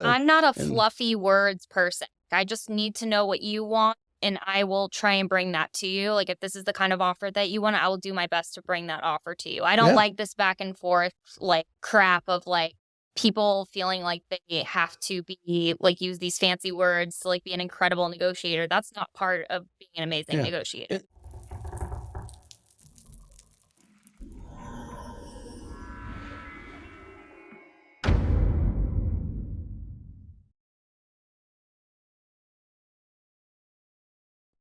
I'm not a And fluffy words person. I just need to know what you want, and I will try and bring that to you. Like, if this is the kind of offer that you want, I will do my best to bring that offer to you. I don't yeah, like this back and forth, like, crap of, like, people feeling like they have to be, like, use these fancy words to, like, be an incredible negotiator. That's not part of being an amazing yeah. negotiator. It-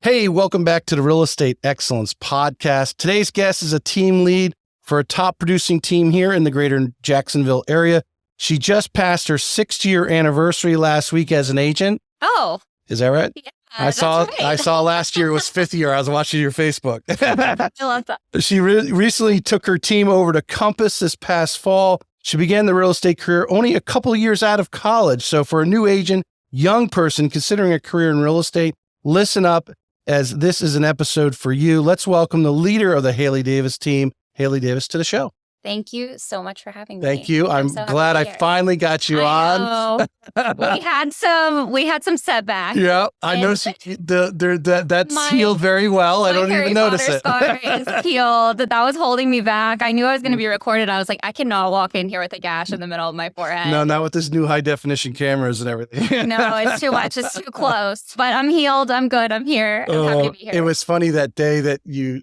Hey, welcome back to the Real Estate Excellence Podcast. Today's guest is a team lead for a top producing team here in the greater Jacksonville area. She just passed her 6-year anniversary last week as an agent. Oh, Is that right? yeah, I that's saw right. I saw last year was 5th year. I was watching your Facebook. I love that. She recently took her team over to Compass this past fall. She began the real estate career only a couple years out of college. So for a new agent, young person considering a career in real estate, listen up, as this is an episode for you. Let's welcome the leader of the Haley Davis team, Haley Davis, to the show. Thank you so much for having me. Thank you. I'm so glad happy I to be here. finally got you on. know. We had some setbacks. Yeah, I And noticed that's my- healed very well. I don't Harry even notice Potter it. scar is healed. That was holding me back. I knew I was going to be recorded. I was like, I cannot walk in here with a gash in the middle of my forehead. No, not with this new high definition cameras and everything. No, it's too much. It's too close. But I'm healed. I'm good. I'm here. I'm happy to be here. It was funny that day that you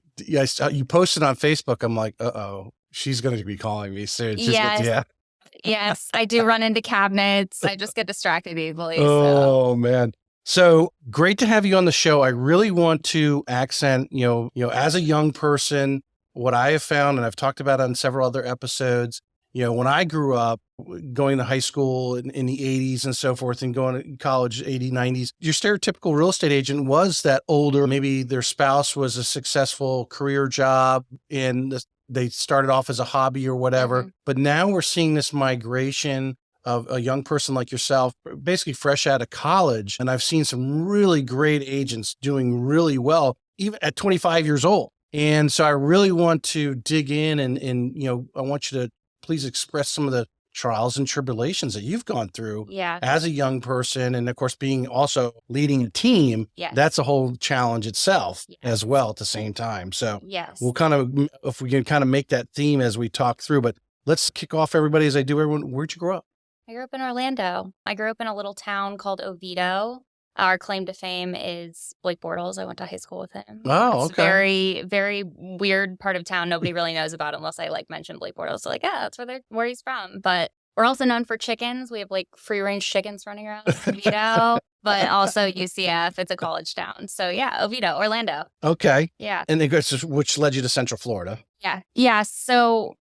posted on Facebook. I'm like, she's going to be calling me soon. Yes. Yes, I do run into cabinets. I just get distracted easily. Oh man. So great to have you on the show. I really want to accent, as a young person, what I have found, and I've talked about it on several other episodes, when I grew up going to high school in the 80s and so forth and going to college 80s, 90s, your stereotypical real estate agent was that older, maybe their spouse was a successful career job and they started off as a hobby or whatever. Mm-hmm. But now we're seeing this migration of a young person like yourself, basically fresh out of college. And I've seen some really great agents doing really well, even at 25 years old. And so I really want to dig in and I want you to please express some of the trials and tribulations that you've gone through as a young person. And of course, being also leading a team, that's a whole challenge itself as well at the same time. So we'll if we can kind of make that theme as we talk through, but let's kick off everybody as I do everyone. Where'd you grow up? I grew up in Orlando. I grew up in a little town called Oviedo. Our claim to fame is Blake Bortles. I went to high school with him. Oh, It's okay. very, very weird part of town. Nobody really knows about unless I mention Blake Bortles. So that's where he's from. But we're also known for chickens. We have free range chickens running around Oviedo, but also UCF. It's a college town. So Oviedo, Orlando. Okay. Yeah. And which led you to Central Florida. Yeah. Yeah. So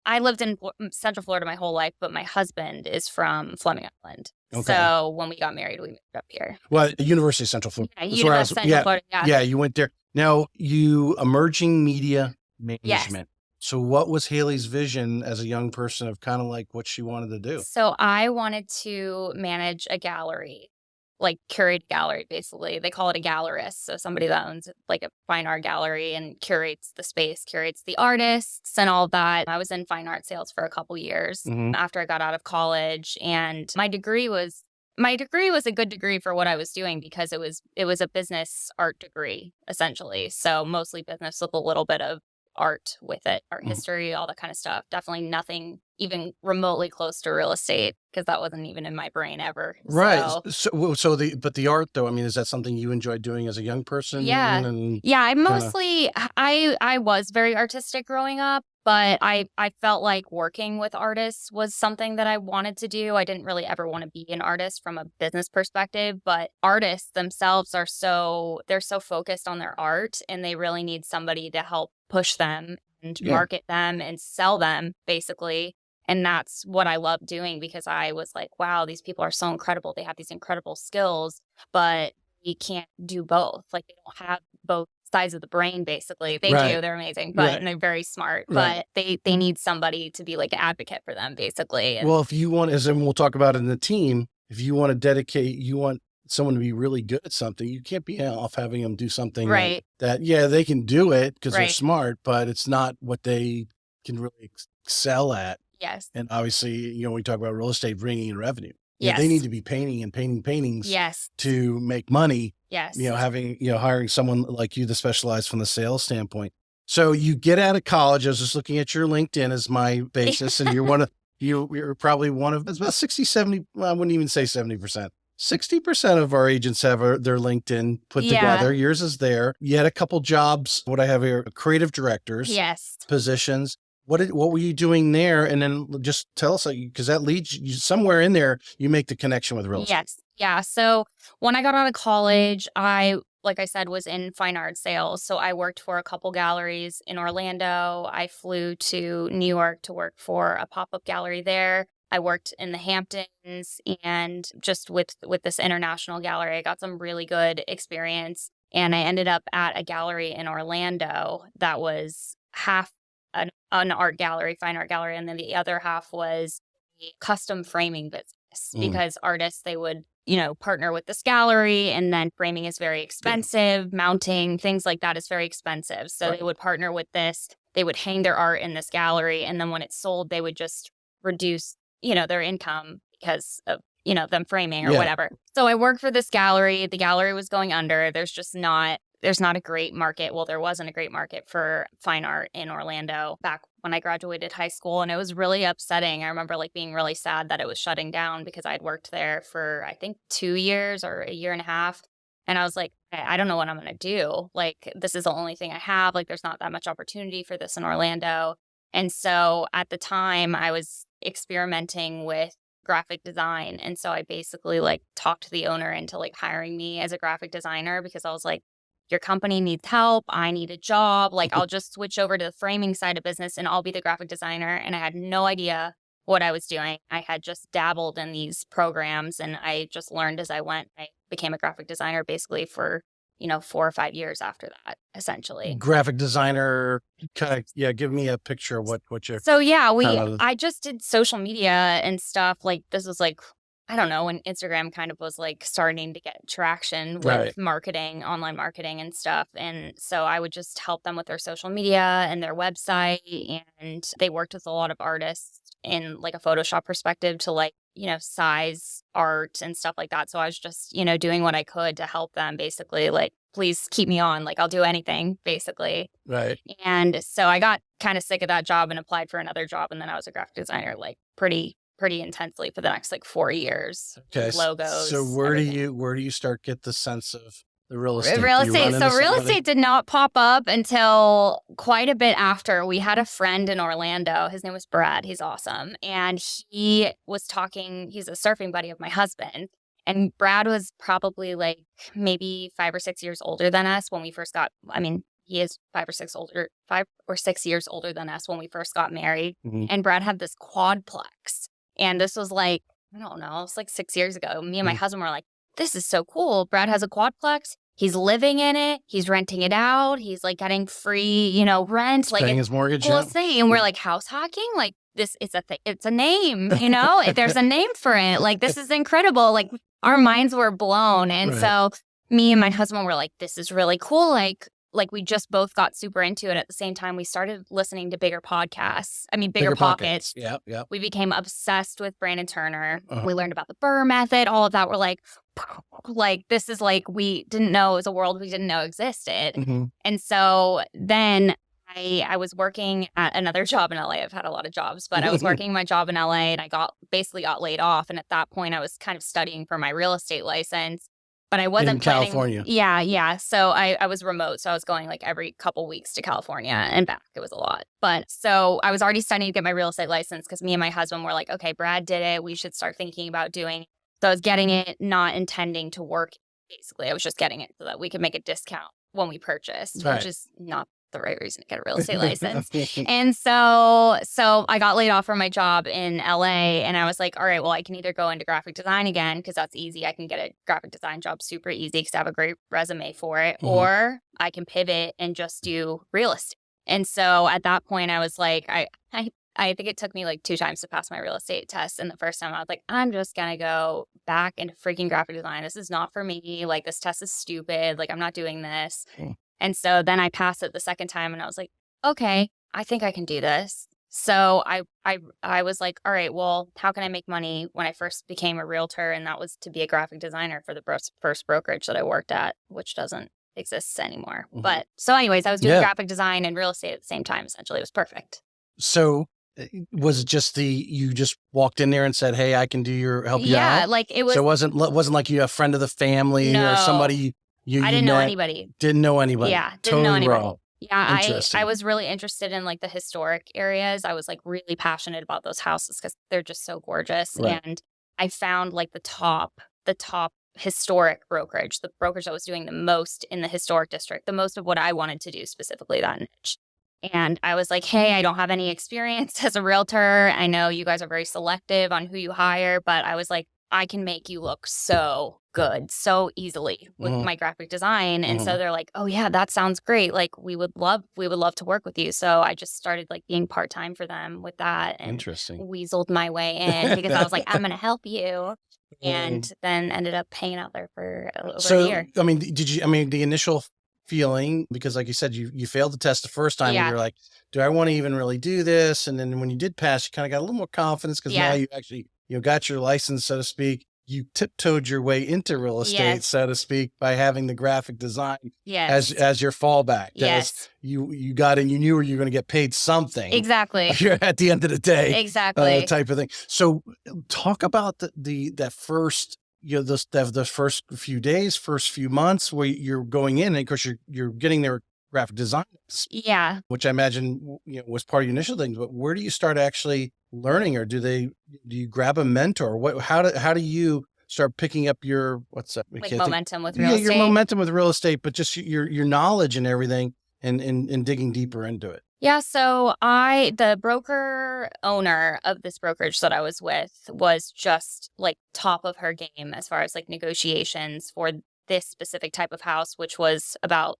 I lived in Central Florida my whole life, but my husband is from Fleming Island. Okay. So when we got married, we moved up here. Well, University of Central Florida. Yeah, University of Central Florida. Yeah, you went there. Now, emerging media management. Yes. So what was Haley's vision as a young person of kind of like what she wanted to do? So I wanted to manage a gallery, curate a gallery, basically. They call it a gallerist. So somebody that owns a fine art gallery and curates the space, curates the artists and all that. I was in fine art sales for a couple years after I got out of college. And my degree was a good degree for what I was doing because it was a business art degree, essentially. So mostly business with a little bit of art with it, art history, all that kind of stuff. Definitely nothing even remotely close to real estate because that wasn't even in my brain ever. Right. But the art though, I mean, is that something you enjoyed doing as a young person? Yeah. I mostly, I was very artistic growing up, but I felt like working with artists was something that I wanted to do. I didn't really ever want to be an artist from a business perspective, but artists themselves they're so focused on their art and they really need somebody to help push them and market them and sell them basically. And that's what I love doing because I was like, wow, these people are so incredible. They have these incredible skills, but you can't do both. They don't have both sides of the brain, basically. They do. They're amazing, but and they're very smart. Right. But they need somebody to be an advocate for them, basically. And if you want, and we'll talk about it in the team, if you want to you want someone to be really good at something, you can't be off having them do something that they can do it because they're smart, but it's not what they can really excel at. Yes. And obviously, we talk about real estate bringing in revenue. They need Yes. to be painting and painting paintings Yes. to make money, Yes. having, hiring someone like you that specialized from the sales standpoint. So you get out of college. I was just looking at your LinkedIn as my basis, and you're probably one of, it's about 60, 70, well, I wouldn't even say 70%. 60% of our agents have their LinkedIn put Yeah. together. Yours is there. You had a couple jobs. What I have here, creative directors Yes. positions. What were you doing there? And then just tell us, because that leads you somewhere in there, you make the connection with real estate. Yes. Yeah. So when I got out of college, like I said, was in fine art sales. So I worked for a couple galleries in Orlando. I flew to New York to work for a pop-up gallery there. I worked in the Hamptons, and just with this international gallery, I got some really good experience. And I ended up at a gallery in Orlando that was half an art gallery, fine art gallery, and then the other half was a custom framing business, because artists, they would partner with this gallery, and then framing is very expensive. Mounting, things like that is very expensive. So They would partner with this. They would hang their art in this gallery, and then when it's sold, they would just reduce, their income because of, them framing or whatever. So I worked for this gallery. The gallery was going under. There's not a great market. Well, there wasn't a great market for fine art in Orlando back when I graduated high school. And it was really upsetting. I remember being really sad that it was shutting down, because I'd worked there for, I think, 2 years or a year and a half. And I was like, I don't know what I'm going to do. This is the only thing I have. There's not that much opportunity for this in Orlando. And so at the time, I was experimenting with graphic design. And so I basically talked the owner into hiring me as a graphic designer, because I was like, your company needs help. I need a job. I'll just switch over to the framing side of business and I'll be the graphic designer. And I had no idea what I was doing. I had just dabbled in these programs, and I just learned as I went. I became a graphic designer basically for, 4 or 5 years after that, essentially. Graphic designer, kind of, give me a picture of what you're. So yeah, I just did social media and stuff. This was I don't know, when Instagram kind of was starting to get traction with marketing, online marketing and stuff. And so I would just help them with their social media and their website. And they worked with a lot of artists in a Photoshop perspective to size art and stuff like that. So I was just, doing what I could to help them, basically please keep me on. I'll do anything, basically. Right. And so I got kind of sick of that job and applied for another job. And then I was a graphic designer pretty intensely for the next 4 years. Okay. Logos. So where do you start get the sense of the real estate? So real estate did not pop up until quite a bit after. We had a friend in Orlando. His name was Brad. He's awesome. And he was talking, he's a surfing buddy of my husband. And Brad was probably maybe 5 or 6 years older than us when we first got, he is 5 or 6 years older than us when we first got married. Mm-hmm. And Brad had this quadplex. And this was I don't know, it was 6 years ago. Me and my husband were like, this is so cool. Brad has a quadplex. He's living in it. He's renting it out. He's getting free, rent. Paying his mortgage. Coolest thing. And we're house hacking? This, it's a name, there's a name for it. This is incredible. Our minds were blown. And so me and my husband were like, this is really cool. We just both got super into it. At the same time, we started listening to bigger podcasts. Bigger Pockets. Yeah. We became obsessed with Brandon Turner. We learned about the Burr method, all of that. We're this is we didn't know it was a world we didn't know existed. Mm-hmm. And so then I was working at another job in LA. I've had a lot of jobs, but I was working my job in LA, and I got laid off. And at that point, I was kind of studying for my real estate license. But I wasn't in California. Yeah. So I was remote. So I was going every couple weeks to California and back. It was a lot. But so I was already studying to get my real estate license, because me and my husband were like, okay, Brad did it. We should start thinking about doing it. So I was getting it, not intending to work. Basically, I was just getting it so that we could make a discount when we purchased, which is not the right reason to get a real estate license. And so I got laid off from my job in LA, and I was like, all right, well, I can either go into graphic design again, because that's easy. I can get a graphic design job super easy because I have a great resume for it, or I can pivot and just do real estate. And so at that point, I was like, I think it took me 2 times to pass my real estate test. And the first time I was like, I'm just going to go back into freaking graphic design. This is not for me. This test is stupid. I'm not doing this. And so then I passed it the second time, and I was like, okay, I think I can do this. So I was like, all right, well, how can I make money when I first became a realtor? And that was to be a graphic designer for the first brokerage that I worked at, which doesn't exist anymore. Mhm. But so anyways, I was doing Yeah. graphic design and real estate at the same time. Essentially, it was perfect. So was it just you just walked in there and said, "Hey, I can help you Yeah, out"? like it So was, it wasn't like you a friend of the family or no, somebody I you didn't know met, anybody. didn't know anybody. Yeah, didn't know Totally anybody. raw. Yeah, I Interesting. was really interested in like the historic areas. I was like really passionate about those houses because they're just so gorgeous. Right. And I found like the top historic brokerage, the brokerage that was doing the most in the historic district, the most of what I wanted to do, specifically that niche. And I was like, hey, I don't have any experience as a realtor. I know you guys are very selective on who you hire, but I was like, I can make you look so good so easily with Mhm. my graphic design. And so Mhm. they're like, oh yeah, that sounds great. Like we would love to work with you. So I just started like being part-time for them with that and Interesting. weaseled my way in because I was like, I'm going to help you. Um, And then ended up hanging out there for over a so, year. I mean, the initial feeling, because like you said, you failed the test the first time and Yeah. you're like, do I want to even really do this? And then when you did pass, you kind of got a little more confidence because now Yeah. you actually, got your license, so to speak. You tiptoed your way into real estate, Yes. so to speak, by having the graphic design Yes. as your fallback. As Yes. you got in, you knew you were going to get paid something Exactly. at the end of the day, Exactly. type of thing. So talk about that first, the first few days, first few months where you're going in, and of course you're getting their graphic design, Yeah. which I imagine was part of your initial things. But where do you start actually learning, or do you grab a mentor? How do you start picking up your I Like can't think, momentum with real yeah, your estate. momentum with real estate, but just your knowledge and everything, and digging deeper into it. Yeah, so the broker owner of this brokerage that I was with was just like top of her game as far as like negotiations for this specific type of house, which was about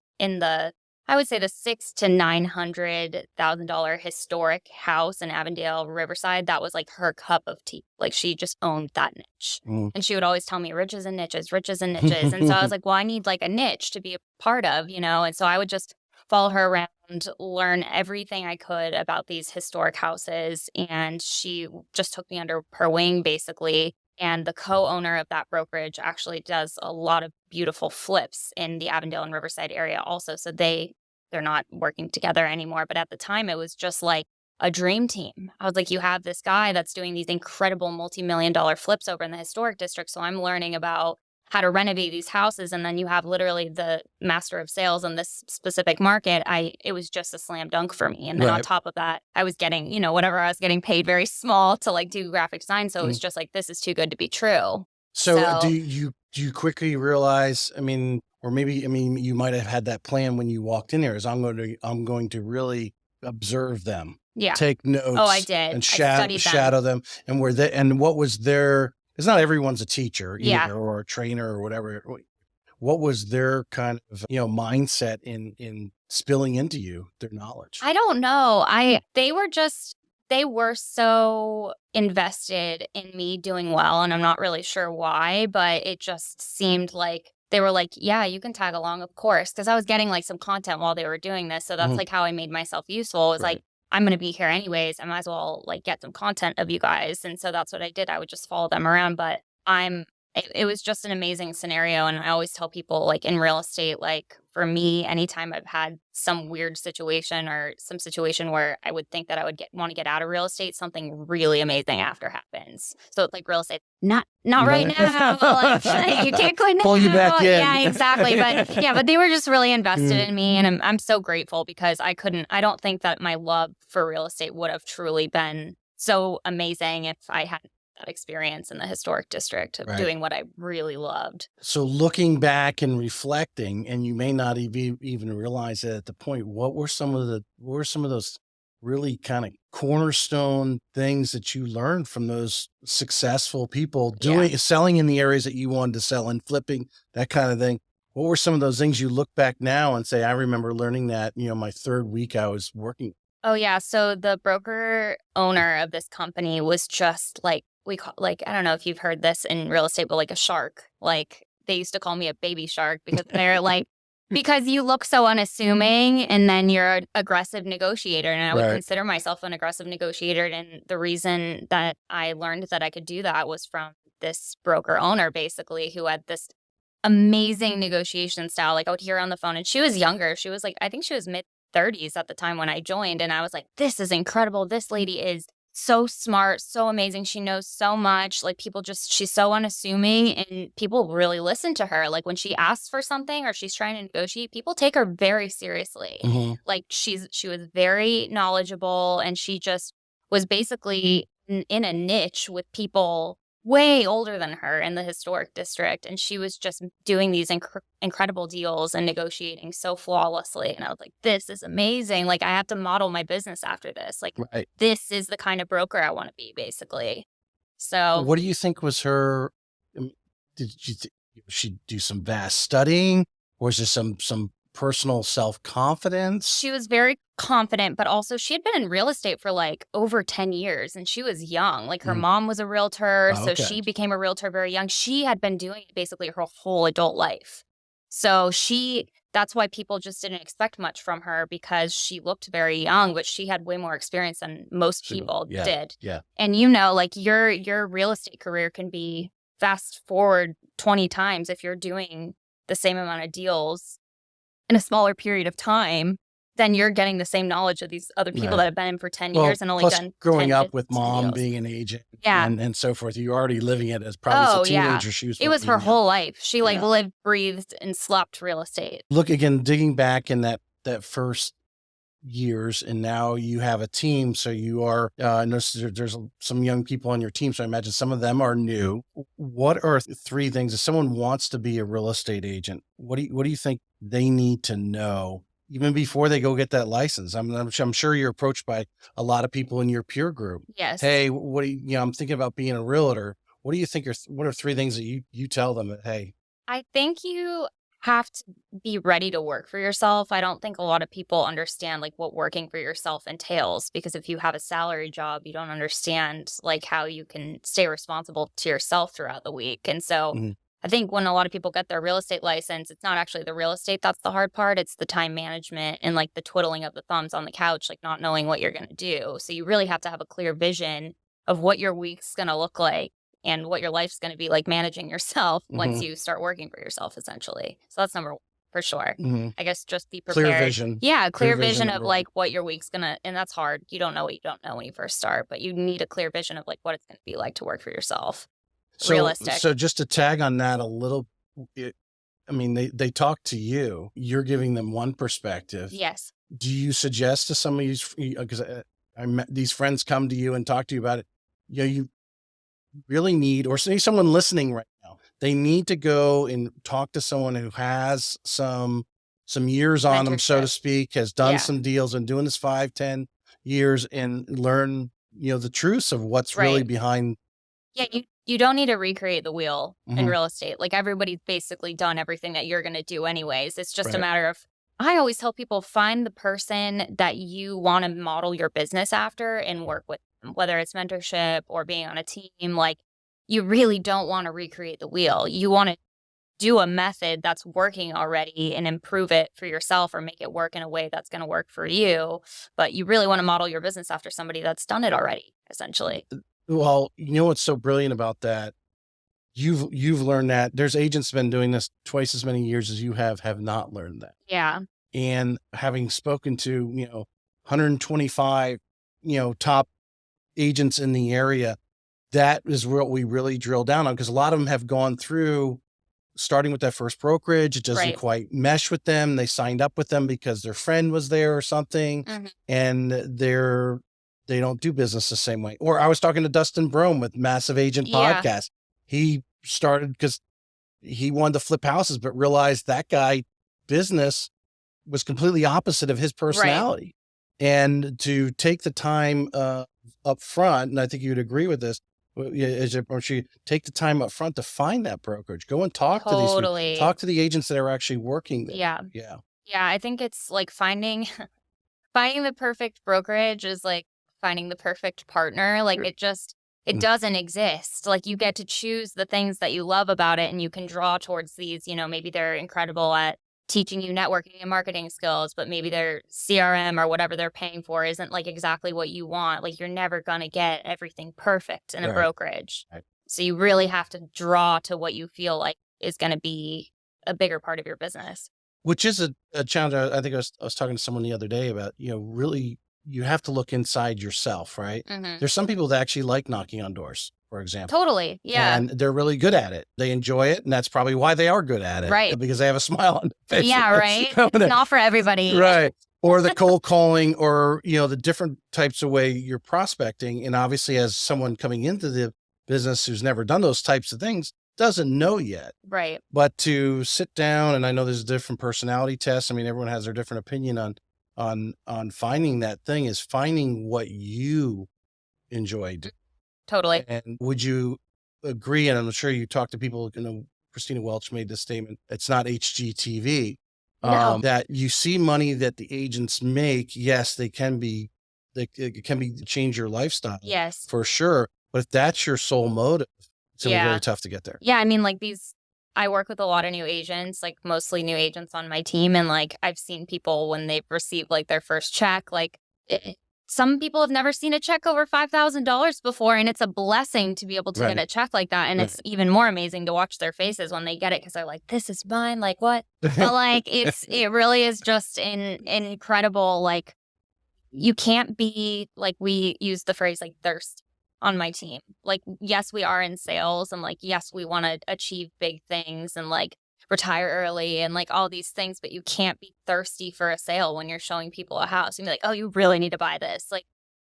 I would say the $600,000 to $900,000 historic house in Avondale, Riverside. That was like her cup of tea. Like she just owned that niche. Mm. And she would always tell me riches and niches, riches and niches. And so I was like, well, I need like a niche to be a part of, And so I would just follow her around, learn everything I could about these historic houses. And she just took me under her wing, basically. And the co-owner of that brokerage actually does a lot of beautiful flips in the Avondale and Riverside area also. So they're not working together anymore. But at the time, it was just like a dream team. I was like, you have this guy that's doing these incredible multi-million-dollar flips over in the historic district. So I'm learning about how to renovate these houses, and then you have literally the master of sales in this specific market. It was just a slam dunk for me. And then on Right. top of that, I was getting, whatever I was getting paid very small to like do graphic design. So it was Mm. just like, this is too good to be true. So So do you quickly realize, I mean, or maybe, I mean, you might have had that plan when you walked in there, is I'm going to really observe them, yeah. take Oh, I notes, did. and I studied them. shadow them, and what was their, because not everyone's a teacher Yeah. either, or a trainer or whatever. What was their kind of, mindset in spilling into you their knowledge? I don't know. They were so invested in me doing well, and I'm not really sure why, but it just seemed like they were like, yeah, you can tag along, of course, because I was getting like some content while they were doing this. So that's Mhm. like how I made myself useful. It was like, Right. I'm going to be here anyways. I might as well like get some content of you guys. And so that's what I did. I would just follow them around, but it was just an amazing scenario. And I always tell people, like in real estate, like for me, anytime I've had some weird situation or some situation where I would think that I would want to get out of real estate, something really amazing after happens. So it's like real estate, not right now. Like, you can't go now. Pull you back in. Yeah, exactly. But they were just really invested Mm. in me, and I'm so grateful because I don't think that my love for real estate would have truly been so amazing if I hadn't that experience in the historic district of Right. doing what I really loved. So looking back and reflecting, and you may not even realize it at the point, what were some of those really kind of cornerstone things that you learned from those successful people selling in the areas that you wanted to sell and flipping, that kind of thing? What were some of those things you look back now and say, I remember learning that, my third week I was working? Oh yeah, so the broker owner of this company was just like I don't know if you've heard this in real estate, but like a shark. Like they used to call me a baby shark because they're like Because you look so unassuming, and then you're an aggressive negotiator. And I would Right. consider myself an aggressive negotiator. And the reason that I learned that I could do that was from this broker owner, basically, who had this amazing negotiation style. Like, I would hear her on the phone, and she was younger. She was like, I think she was mid 30s at the time when I joined. And I was like, this is incredible. This lady is so smart, so amazing. She knows so much. Like, she's so unassuming, and people really listen to her. Like, when she asks for something or she's trying to negotiate, people take her very seriously. Mm-hmm. Like, she was very knowledgeable, and she just was basically in a niche with people way older than her in the historic district. And she was just doing these incredible deals and negotiating so flawlessly. And I was like, this is amazing. Like, I have to model my business after this. Like, Right. this is the kind of broker I want to be, basically. So What do you think was her? Did she do some vast studying, or is there some personal self-confidence? she was very confident, but also she had been in real estate for like over 10 years, and she was young. Like, her mom was a realtor, Oh, so okay. she became a realtor very young. She had been doing it basically her whole adult life. So that's why people just didn't expect much from her, because she looked very young, but she had way more experience than most people did. Yeah. And like, your real estate career can be fast forward 20 times if you're doing the same amount of deals in a smaller period of time. Then you're getting the same knowledge of these other people Right. that have been in for 10 Well, years and only plus done growing 10 up with 15 mom deals. being an agent, Yeah. and so forth, you're already living it as probably as a teenager. She was. It was her whole life. She Yeah. lived, breathed, and slept real estate. Look again, digging back in that first years, and now you have a team. So you are. I noticed there's some young people on your team. So I imagine some of them are new. What are three things if someone wants to be a real estate agent? What do you think they need to know even before they go get that license? I'm sure you're approached by a lot of people in your peer group. Yes. Hey, what do you? I'm thinking about being a realtor. What do you think what are three things that you tell them that, hey? I think you have to be ready to work for yourself. I don't think a lot of people understand like what working for yourself entails, because if you have a salary job, you don't understand like how you can stay responsible to yourself throughout the week. And so I think when a lot of people get their real estate license, it's not actually the real estate that's the hard part. It's the time management and like the twiddling of the thumbs on the couch, like not knowing what you're going to do. So you really have to have a clear vision of what your week's going to look like and what your life's going to be like managing yourself once you start working for yourself, essentially. So that's number one, for sure. I guess just be prepared. Clear vision. Yeah, clear vision of number like what your week's going to, and that's hard. You don't know what you don't know when you first start, but you need a clear vision of like what it's going to be like to work for yourself. Realistic. So just to tag on that a little, I mean, they talk to you, you're giving them one perspective. Yes. Do you suggest to some of these, because these friends come to you and talk to you about it, you really need, or say someone listening right now, they need to go and talk to someone who has some years on them, so to Mentorship. speak, has done some deals and doing this 5-10 years and learn, the truths of what's really behind. Yeah, you don't need to recreate the wheel in real estate. Like, everybody's basically done everything that you're going to do anyways. It's just a matter of, I always tell people, find the person that you want to model your business after and work with them, whether it's mentorship or being on a team. Like, you really don't want to recreate the wheel. You want to do a method that's working already and improve it for yourself or make it work in a way that's going to work for you. But you really want to model your business after somebody that's done it already, essentially. Well, you know what's so brilliant about that? You've learned that there's agents been doing this twice as many years as you have not learned that. Yeah. And having spoken to, 125, top agents in the area, that is what we really drill down on, because a lot of them have gone through starting with that first brokerage. It doesn't quite mesh with them. They signed up with them because their friend was there or something, and they don't do business the same way. Or I was talking to Dustin Brome with Massive Agent Podcast. He started because he wanted to flip houses, but realized that guy business was completely opposite of his personality. And to take the time up front, and I think you'd agree with this, take the time up front to find that brokerage. Go and talk to these people. Talk to the agents that are actually working there. Yeah. I think it's like finding the perfect brokerage is like finding the perfect partner. Like, it doesn't exist. Like, you get to choose the things that you love about it, and you can draw towards these, maybe they're incredible at teaching you networking and marketing skills, but maybe their CRM or whatever they're paying for isn't like exactly what you want. Like you're never going to get everything perfect in a brokerage. Right. So you really have to draw to what you feel like is going to be a bigger part of your business. Which is a challenge. I think I was talking to someone the other day about, really, you have to look inside yourself, right? Mm-hmm. There's some people that actually like knocking on doors, for example. Totally. Yeah. And they're really good at it. They enjoy it. And that's probably why they are good at it. Right. Because they have a smile on their face. Yeah, right. It's not for everybody. Right. Or the cold calling, or, the different types of way you're prospecting. And obviously, as someone coming into the business who's never done those types of things, doesn't know yet. Right. But to sit down, and I know there's different personality tests. I mean, everyone has their different opinion on finding that thing, is finding what you enjoy doing. Totally. And would you agree? And I'm sure you talk to people, Christina Welch made this statement, it's not HGTV, No. that you see money that the agents make. Yes, it can be change your lifestyle. Yes. For sure. But if that's your sole motive, it's going to be very tough to get there. Yeah. I mean, like I work with a lot of new agents, like mostly new agents on my team. And like, I've seen people when they've received like their first check, like some people have never seen a check over $5,000 before. And it's a blessing to be able to get a check like that. And it's even more amazing to watch their faces when they get it, because they're like, this is mine. Like what? But like, it really is just an incredible, like, you can't be like, we use the phrase like thirst on my team. Like, yes, we are in sales, and like, yes, we want to achieve big things and like retire early and like all these things, but you can't be thirsty for a sale when you're showing people a house and be like, oh, you really need to buy this. Like,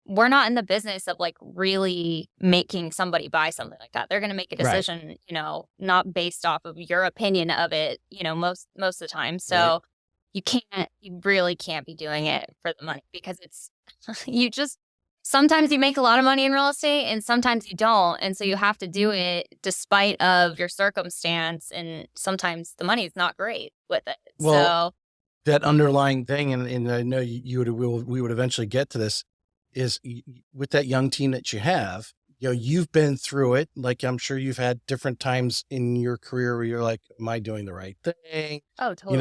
we're not in the business of like really making somebody buy something like that. They're going to make a decision, not based off of your opinion of it, most of the time. So you really can't be doing it for the money, because it's, sometimes you make a lot of money in real estate and sometimes you don't. And so you have to do it despite of your circumstance. And sometimes the money is not great with it. Well, so that underlying thing, and I know we would eventually get to this, is with that young team that you have, you've been through it. Like, I'm sure you've had different times in your career where you're like, am I doing the right thing? Oh, totally.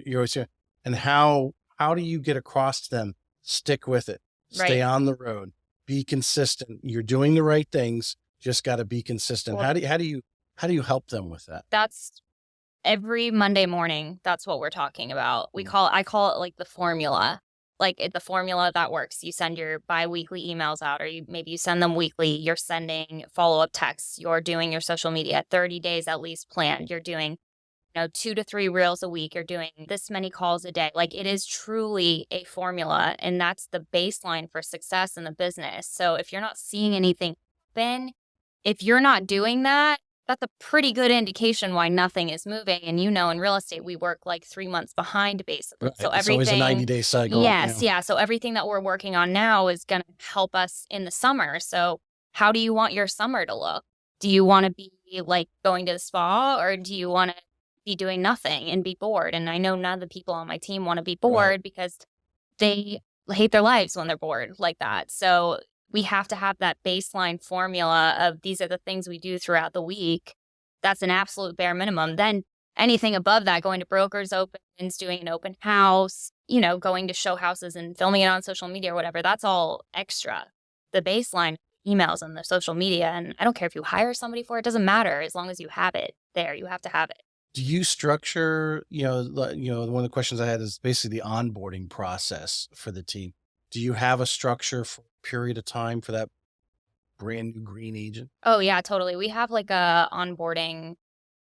You're always here. And how do you get across to them? Stick with it. Stay on the road, be consistent. You're doing the right things. Just got to be consistent. Well, how do you help them with that? That's every Monday morning. That's what we're talking about. I call it like the formula, like the formula that works. You send your biweekly emails out, or maybe you send them weekly. You're sending follow-up texts. You're doing your social media 30 days at least planned. You're doing 2 to 3 reels a week. You're doing this many calls a day. Like, it is truly a formula, and that's the baseline for success in the business. So if you're not seeing anything happen, if you're not doing that, that's a pretty good indication why nothing is moving. And in real estate, we work like 3 months behind, basically. Right. So it's always a 90-day cycle. Yes, yeah. So everything that we're working on now is going to help us in the summer. So how do you want your summer to look? Do you want to be like going to the spa, or do you want to be doing nothing and be bored? And I know none of the people on my team want to be bored, because they hate their lives when they're bored like that. So we have to have that baseline formula of, these are the things we do throughout the week. That's an absolute bare minimum. Then anything above that, going to brokers opens, doing an open house, going to show houses and filming it on social media or whatever, that's all extra. The baseline, emails and the social media, and I don't care if you hire somebody for it, doesn't matter, as long as you have it there. You have to have it. Do you structure, one of the questions I had is basically the onboarding process for the team. Do you have a structure for a period of time for that brand new green agent? Oh yeah, totally. We have like a onboarding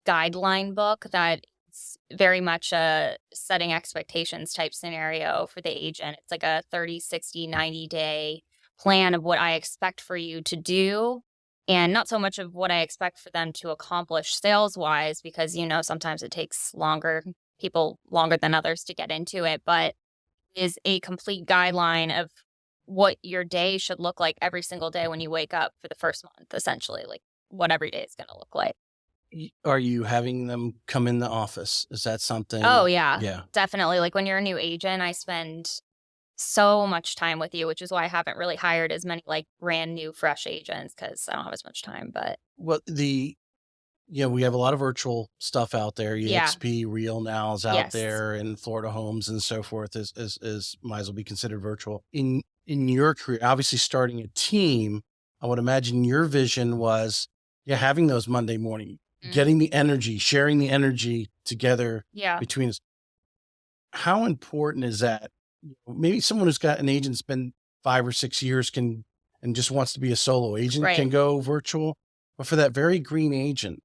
guideline book that it's very much a setting expectations type scenario for the agent. It's like a 30, 60, 90-day plan of what I expect for you to do, and not so much of what I expect for them to accomplish sales-wise, because, sometimes it takes people longer than others to get into it, but is a complete guideline of what your day should look like every single day when you wake up for the first month, essentially, like what every day is going to look like. Are you having them come in the office? Is that something? Oh, yeah, definitely. Like, when you're a new agent, I spend so much time with you, which is why I haven't really hired as many like brand new fresh agents, because I don't have as much time. But well, we have a lot of virtual stuff out there. Yeah. EXP, Real Now is out Yes. there, and Florida Homes and so forth is might as well be considered virtual. In your career, obviously starting a team, I would imagine your vision was, having those Monday morning, Mhm. getting the energy, sharing the energy together Yeah. between us. How important is that? Maybe someone who's got an agent that's been 5 or 6 years and just wants to be a solo agent Right. can go virtual. But for that very green agent,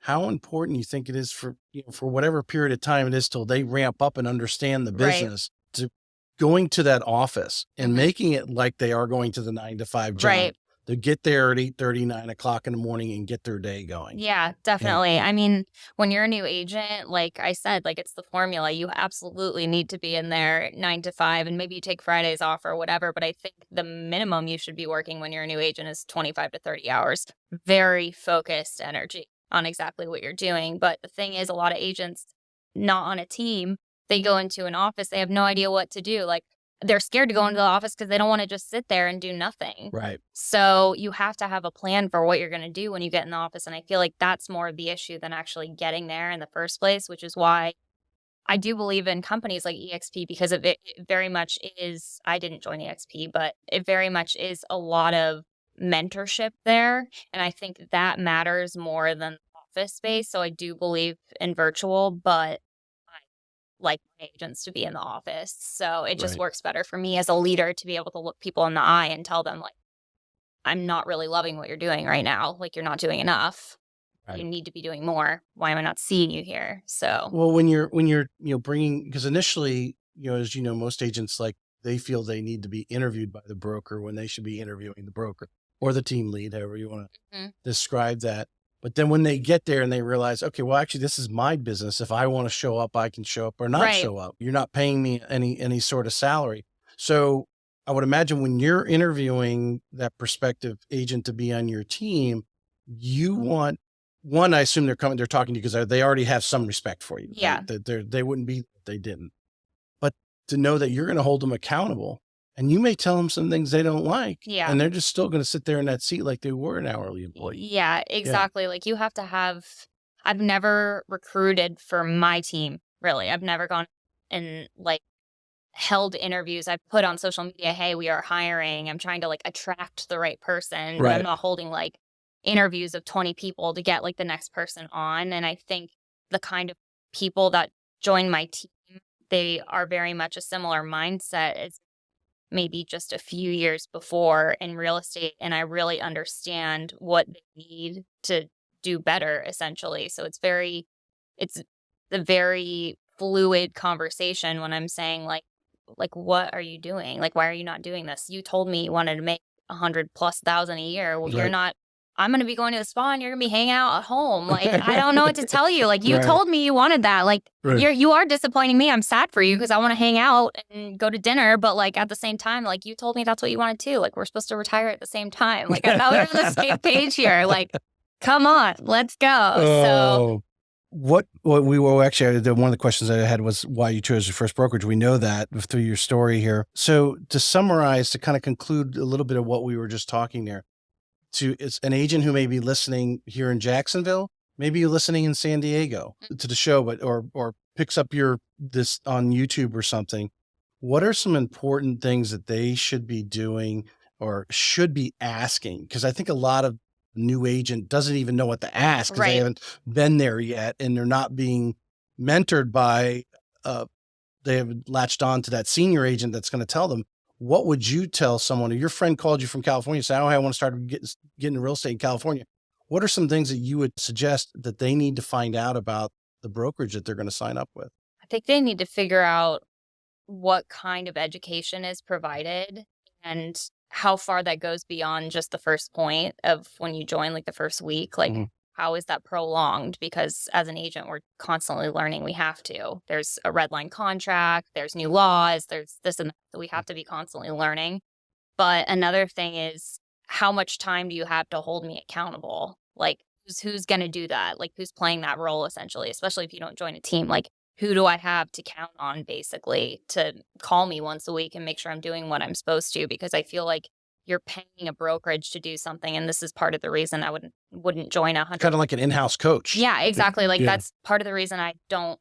how important you think it is for, for whatever period of time it is till they ramp up and understand the Right. business, to going to that office and Mhm. making it like they are going to the 9 to 5 job, Right. to get there at 8:30, 9 o'clock in the morning and get their day going. Yeah, And definitely. I mean, when you're a new agent, like I said, like it's the formula. You absolutely need to be in there 9 to 5, and maybe you take Fridays off or whatever. But I think the minimum you should be working when you're a new agent is 25 to 30 hours. Very focused energy on exactly what you're doing. But the thing is, a lot of agents not on a team, they go into an office, they have no idea what to do. Like they're scared to go into the office because they don't want to just sit there and do nothing. right, So you have to have a plan for what you're going to do when you get in the office. And I feel like that's more of the issue than actually getting there in the first place, which is why I do believe in companies like EXP, because of it very much is, I didn't join EXP, but it very much is a lot of mentorship there. And I think that matters more than office space. So I do believe in virtual, but I like my agents to be in the office. So it just right, works better for me as a leader to be able to look people in the eye and tell them, like, I'm not really loving what you're doing right now. Like, you're not doing enough. You right. need to be doing more. Why am I not seeing you here? So, Well, when you're, bringing, because initially, as most agents, like, they feel they need to be interviewed by the broker when they should be interviewing the broker or the team lead, however you want to mhm, describe that. But then when they get there and they realize, okay, well, actually, this is my business. If I want to show up, I can show up or not right. show up. You're not paying me any sort of salary. So I would imagine when you're interviewing that prospective agent to be on your team, you want one. I assume they're talking to you because they already have some respect for you, right? Yeah. That they wouldn't be if they didn't. But to know that you're going to hold them accountable, and you may tell them some things they don't like, Yeah. and they're just still going to sit there in that seat like they were an hourly employee. Yeah, Yeah. exactly. Like, you have to have, I've never recruited for my team, really. I've never gone and like held interviews. I've put on social media, hey, we are hiring. I'm trying to like attract the right person, but I'm Right. not holding like interviews of 20 people to get like the next person on. And I think the kind of people that join my team, they are very much a similar mindset as maybe just a few years before in real estate. And I really understand what they need to do better, essentially. So it's a very fluid conversation when I'm saying like, what are you doing? Like, why are you not doing this? You told me you wanted to make 100,000+ a year. Well, you're Right. not. I'm going to be going to the spa and you're going to be hanging out at home. Like, I don't know what to tell you. Like, you Right. told me you wanted that. Like, Right. you are disappointing me. I'm sad for you because I want to hang out and go to dinner. But like at the same time, like you told me that's what you wanted too. Like, we're supposed to retire at the same time. Like, I thought we were on the same page here. Like, come on, let's go. So Oh, what we were actually, one of the questions that I had was why you chose your first brokerage. We know that through your story here. So to summarize, to kind of conclude a little bit of what we were just talking there, it's an agent who may be listening here in Jacksonville, maybe you're listening in San Diego to the show, but or picks up this on YouTube or something. What are some important things that they should be doing or should be asking? Because I think a lot of new agent doesn't even know what to ask because they right. haven't been there yet, and they're not being mentored by uh, they have latched on to that senior agent that's going to tell them. What would you tell someone? If your friend called you from California, say, "Oh, I want to start getting real estate in California." What are some things that you would suggest that they need to find out about the brokerage that they're going to sign up with? I think they need to figure out what kind of education is provided and how far that goes beyond just the first point of when you join, like the first week. Like, Mhm. how is that prolonged? Because as an agent, we're constantly learning. We have to. There's a red line contract, there's new laws, there's this and that. So we have to be constantly learning. But another thing is, how much time do you have to hold me accountable? Like, who's going to do that? Like, who's playing that role essentially, especially if you don't join a team? Like, who do I have to count on basically to call me once a week and make sure I'm doing what I'm supposed to? Because I feel like you're paying a brokerage to do something. And this is part of the reason I wouldn't join 100. Kind of like an in-house coach. Yeah, exactly. Like Yeah. that's part of the reason I don't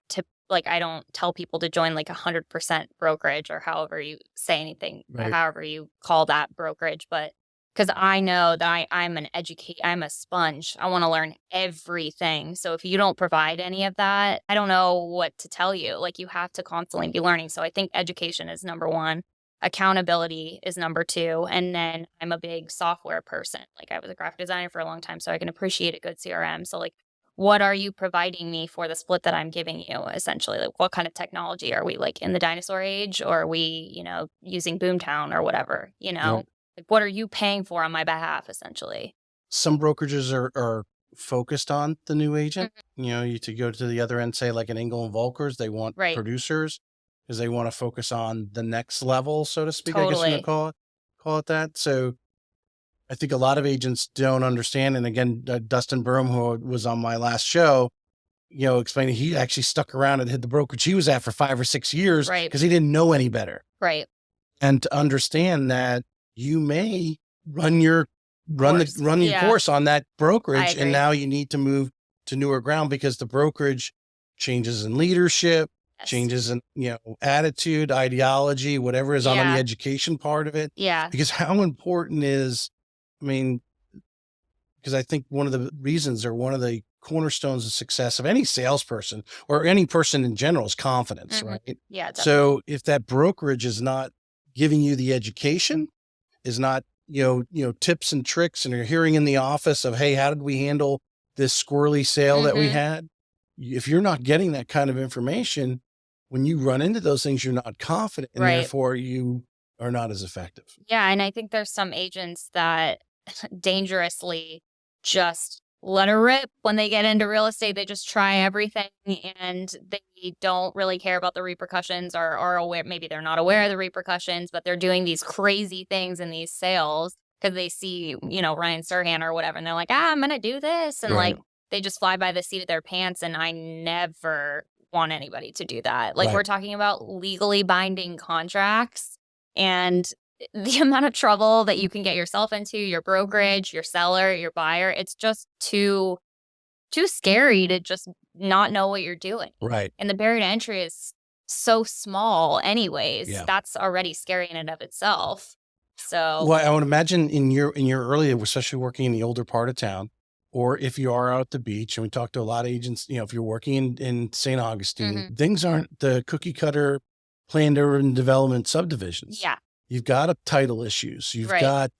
I don't tell people to join like 100% brokerage or however you say anything, Right. however you call that brokerage. But because I know that I'm a sponge. I want to learn everything. So if you don't provide any of that, I don't know what to tell you. Like you have to constantly be learning. So I think education is number one. Accountability is number two. And then I'm a big software person. Like I was a graphic designer for a long time, so I can appreciate a good CRM. So like, what are you providing me for the split that I'm giving you, essentially? Like, what kind of technology are we, like, in the dinosaur age, or are we, using Boomtown or whatever, Right. Like, what are you paying for on my behalf, essentially? Some brokerages are focused on the new agent. You to go to the other end, say like an Engel and Volkers, they want Right. producers because they want to focus on the next level, so to speak. I guess you Totally. would call it that. So I think a lot of agents don't understand. And again, Dustin Burham, who was on my last show, explaining he actually stuck around and hit the brokerage he was at for 5 or 6 years Right. because he didn't know any better. Right. And to understand that you may run your Yeah. course on that I brokerage, agree. and now you need to move to newer ground because the brokerage changes in leadership, Yes. changes in attitude, ideology, whatever is on the Yeah. education part of it. Yeah. Because how important is, because I think one of the reasons or one of the cornerstones of success of any salesperson or any person in general is confidence, right? Yeah. Definitely. So if that brokerage is not giving you the education, is not, tips and tricks, and you're hearing in the office of, hey, how did we handle this squirrely sale that we had? If you're not getting that kind of information, when you run into those things, you're not confident, and Right. therefore you are not as effective. Yeah. And I think there's some agents that dangerously just let her rip when they get into real estate. They just try everything and they don't really care about the repercussions, or are aware. Maybe they're not aware of the repercussions, but they're doing these crazy things in these sales because they see, Ryan Serhant or whatever. And they're like, I'm going to do this. And Right. like, they just fly by the seat of their pants. And I never want anybody to do that. Like Right. we're talking about legally binding contracts, and the amount of trouble that you can get yourself into, your brokerage, your seller, your buyer, it's just too scary to just not know what you're doing. Right. And the barrier to entry is so small anyways. Yeah. That's already scary in and of itself. So Well, I would imagine in your early, especially working in the older part of town, or if you are out at the beach, and we talk to a lot of agents, if you're working in St. Augustine, things aren't the cookie cutter planned urban development subdivisions. yeah. You've got title issues, you've Right. got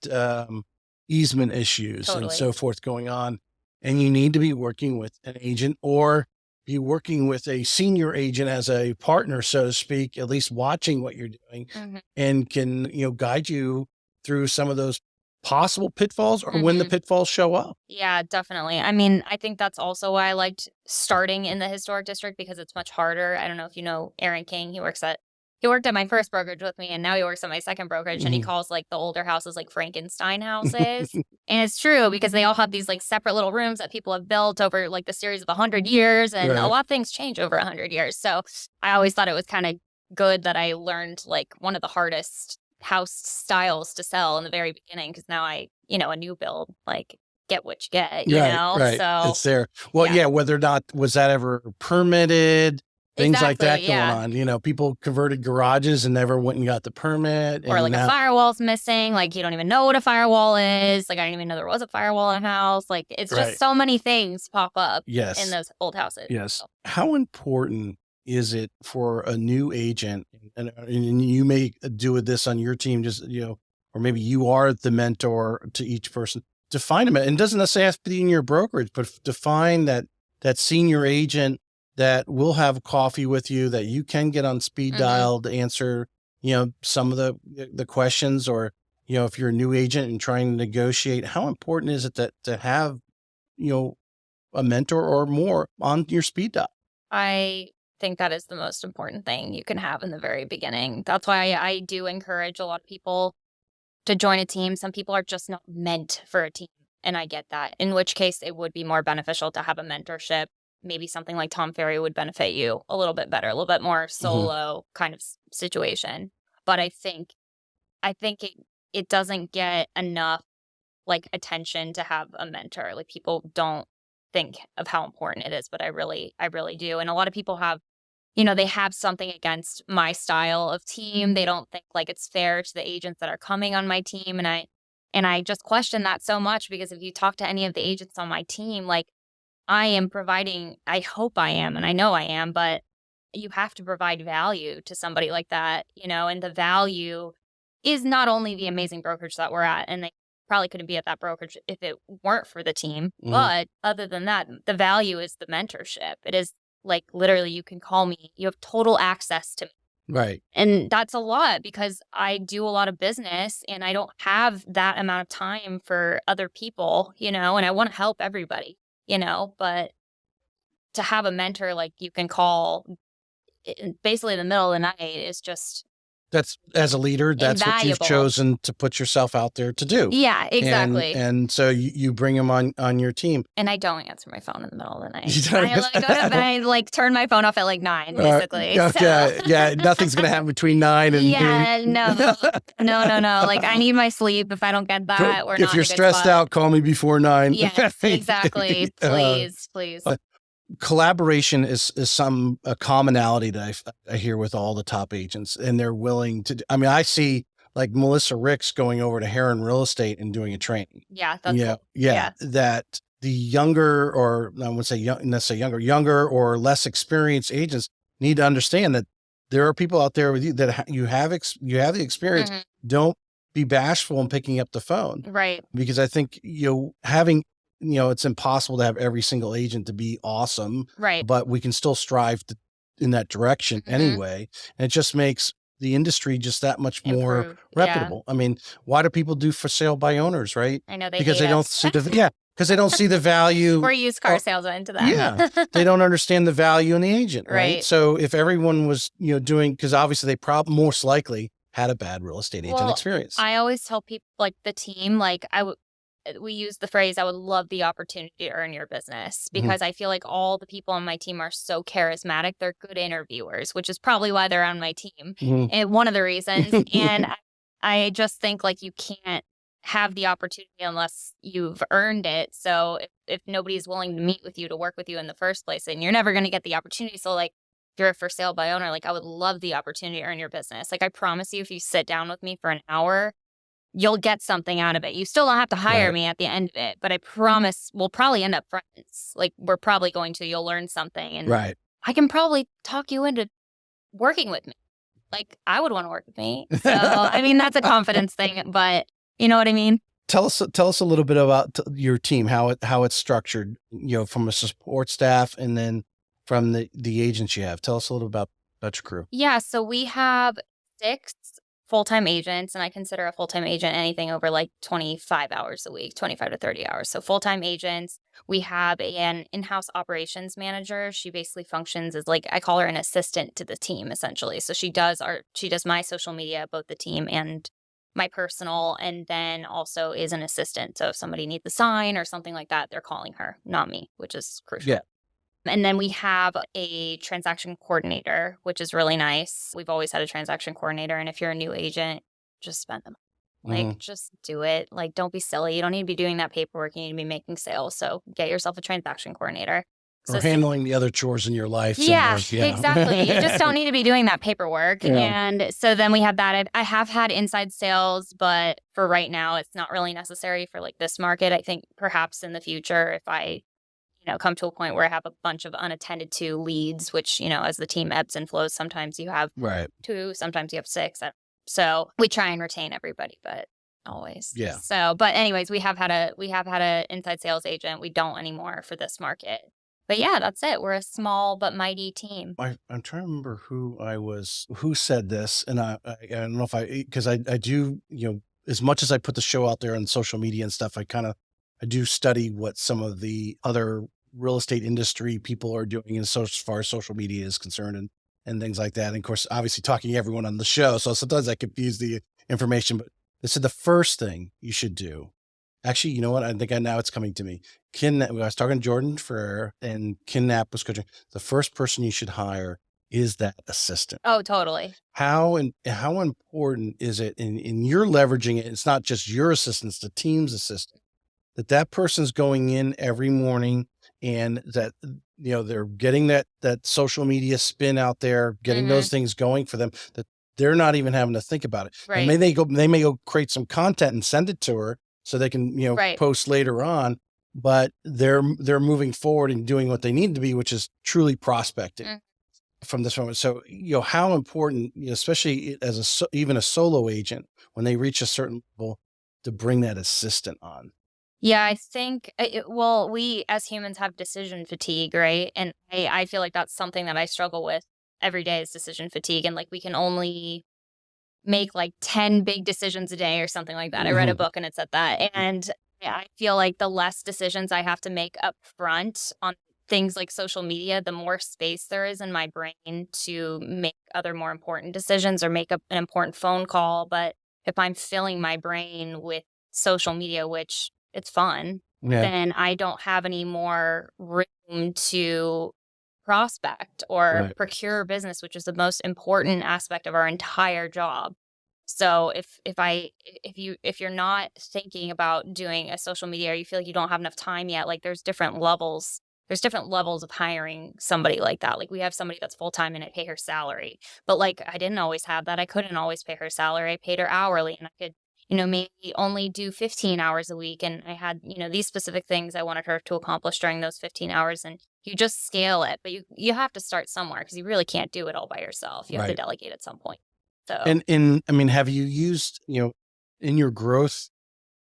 easement issues and Totally. so forth going on. And you need to be working with an agent or be working with a senior agent as a partner, so to speak, at least watching what you're doing and can, guide you through some of those possible pitfalls or when the pitfalls show up. Yeah, definitely. I mean, I think that's also why I liked starting in the historic district, because it's much harder. I don't know if you know Aaron King. He worked at my first brokerage with me, and now he works at my second brokerage, and he calls like the older houses like Frankenstein houses. And it's true because they all have these like separate little rooms that people have built over like the series of 100 years, and Right. a lot of things change over 100 years. So I always thought it was kind of good that I learned like one of the hardest house styles to sell in the very beginning, because now I, a new build, like get what you get, Right. So It's there. Well, yeah, whether or not was that ever permitted, things like that Exactly, going on. People converted garages and never went and got the permit. or and like now, a firewall's missing, like you don't even know what a firewall is. Like I didn't even know there was a firewall in a house. Like it's Right. just so many things pop up Yes. in those old houses. Yes. So, How important is it for a new agent, and you may do this on your team, just, or maybe you are the mentor to each person, to find them? And it doesn't necessarily have to be in your brokerage, but to find that senior agent that will have coffee with you, that you can get on speed dial to answer, some of the questions, or, if you're a new agent and trying to negotiate, how important is it to have, a mentor or more on your speed dial? I think that is the most important thing you can have in the very beginning. That's why I do encourage a lot of people to join a team. Some people are just not meant for a team, and I get that, in which case it would be more beneficial to have a mentorship. Maybe something like Tom Ferry would benefit you a little bit better, a little bit more solo kind of situation. But I think it doesn't get enough like attention to have a mentor. Like people don't think of how important it is, but I really do. And a lot of people have, they have something against my style of team. They don't think like it's fair to the agents that are coming on my team. And I just question that so much, because if you talk to any of the agents on my team, like I am providing, I hope I am, and I know I am, but you have to provide value to somebody like that, and the value is not only the amazing brokerage that we're at, and they probably couldn't be at that brokerage if it weren't for the team. But other than that, the value is the mentorship. It is like literally you can call me, you have total access to me. Right. And that's a lot, because I do a lot of business and I don't have that amount of time for other people, and I want to help everybody, but to have a mentor like you can call basically in the middle of the night is just That's, as a leader, that's invaluable. what you've chosen to put yourself out there to do. Yeah, exactly. And so you bring them on your team. And I don't answer my phone in the middle of the night. You don't I go to bed, I like turn my phone off at like 9, basically. Okay. Yeah, nothing's going to happen between 9 and no. Like I need my sleep. If I don't get that, we're not If you're stressed out, call me before 9. Yes, exactly. Please. Collaboration is a commonality that I hear with all the top agents, and they're willing to. I mean, I see like Melissa Ricks going over to Heron Real Estate and doing a training. Yeah, that's cool. Yeah, that the younger, or I wouldn't say younger or less experienced agents need to understand that there are people out there with you that you have the experience. Don't be bashful in picking up the phone, right? Because I think having. It's impossible to have every single agent to be awesome, right? But we can still strive in that direction anyway. And it just makes the industry just that much more reputable. I mean, why do people do for sale by owners, right? I know because they don't see because they don't see the value. We're used car salesmen to that. Yeah. They don't understand the value in the agent, right? So if everyone was, doing, because obviously they most likely had a bad real estate agent experience. I always tell people, like the team, like we use the phrase, I would love the opportunity to earn your business, because I feel like all the people on my team are so charismatic. They're good interviewers, which is probably why they're on my team. And one of the reasons. And I just think like you can't have the opportunity unless you've earned it. So if nobody's willing to meet with you, to work with you in the first place, then you're never going to get the opportunity. So like if you're a for sale by owner, like I would love the opportunity to earn your business. Like I promise you, if you sit down with me for an hour, you'll get something out of it. You still don't have to hire me at the end of it, but I promise we'll probably end up friends. Like we're probably you'll learn something, and I can probably talk you into working with me. Like I would want to work with me. So, I mean, that's a confidence thing, but you know what I mean? Tell us a little bit about your team, how it's structured, from a support staff and then from the agents you have. Tell us a little about your crew. Yeah. So we have 6 full-time agents, and I consider a full-time agent anything over like 25 hours a week, 25 to 30 hours. So full-time agents. We have an in-house operations manager. She basically functions as like, I call her an assistant to the team, essentially. So she does my social media, both the team and my personal, and then also is an assistant. So if somebody needs a sign or something like that, they're calling her, not me, which is crucial. Yeah. And then we have a transaction coordinator, which is really nice. We've always had a transaction coordinator. And if you're a new agent, just spend them. Like, just do it. Like, don't be silly. You don't need to be doing that paperwork. You need to be making sales. So get yourself a transaction coordinator. Or handling the other chores in your life. Yeah, exactly. You just don't need to be doing that paperwork. Yeah. And so then we have that. I have had inside sales, but for right now, it's not really necessary for like this market. I think perhaps in the future, if I come to a point where I have a bunch of unattended to leads, which, as the team ebbs and flows, sometimes you have 2, sometimes you have 6. So we try and retain everybody, but always. Yeah. So, but anyways, we have had a inside sales agent. We don't anymore for this market. But yeah, that's it. We're a small but mighty team. I'm trying to remember who said this. And I don't know because I do, as much as I put the show out there on social media and stuff, I do study what some of the other real estate industry people are doing as far as social media is concerned and things like that. And of course, obviously talking to everyone on the show. So sometimes I confuse the information, but this is the first thing you should do. Actually, you know what? I think now it's coming to me. I was talking to Jordan Ferrer, and Kidnap was coaching. The first person you should hire is that assistant. Oh, totally. How important is it in you're leveraging it? It's not just your assistants, the team's assistant, that person's going in every morning and that, they're getting that social media spin out there, getting Hmm. those things going for them, that they're not even having to think about it. And Right. they may go create some content and send it to her so they can, Right. post later on, but they're moving forward and doing what they need to be, which is truly prospecting Mm. from this moment. So, how important, especially as even a solo agent, when they reach a certain level, to bring that assistant on. Yeah, I think, well, we as humans have decision fatigue, right? And I feel like that's something that I struggle with every day is decision fatigue. And like we can only make like 10 big decisions a day or something like that. I read a Mhm. book and it said that. And yeah, I feel like the less decisions I have to make up front on things like social media, the more space there is in my brain to make other more important decisions or make an important phone call. But if I'm filling my brain with social media, which it's fun, Yeah. then I don't have any more room to prospect or Right. procure business, which is the most important aspect of our entire job. So if you're not thinking about doing a social media or you feel like you don't have enough time yet, like there's different levels. There's different levels of hiring somebody like that. Like we have somebody that's full time and I pay her salary. But like I didn't always have that. I couldn't always pay her salary. I paid her hourly and I could, maybe only do 15 hours a week. And I had, these specific things I wanted her to accomplish during those 15 hours. And you just scale it, but you have to start somewhere because you really can't do it all by yourself. You have to Right. delegate at some point. So, And I mean, have you used, in your growth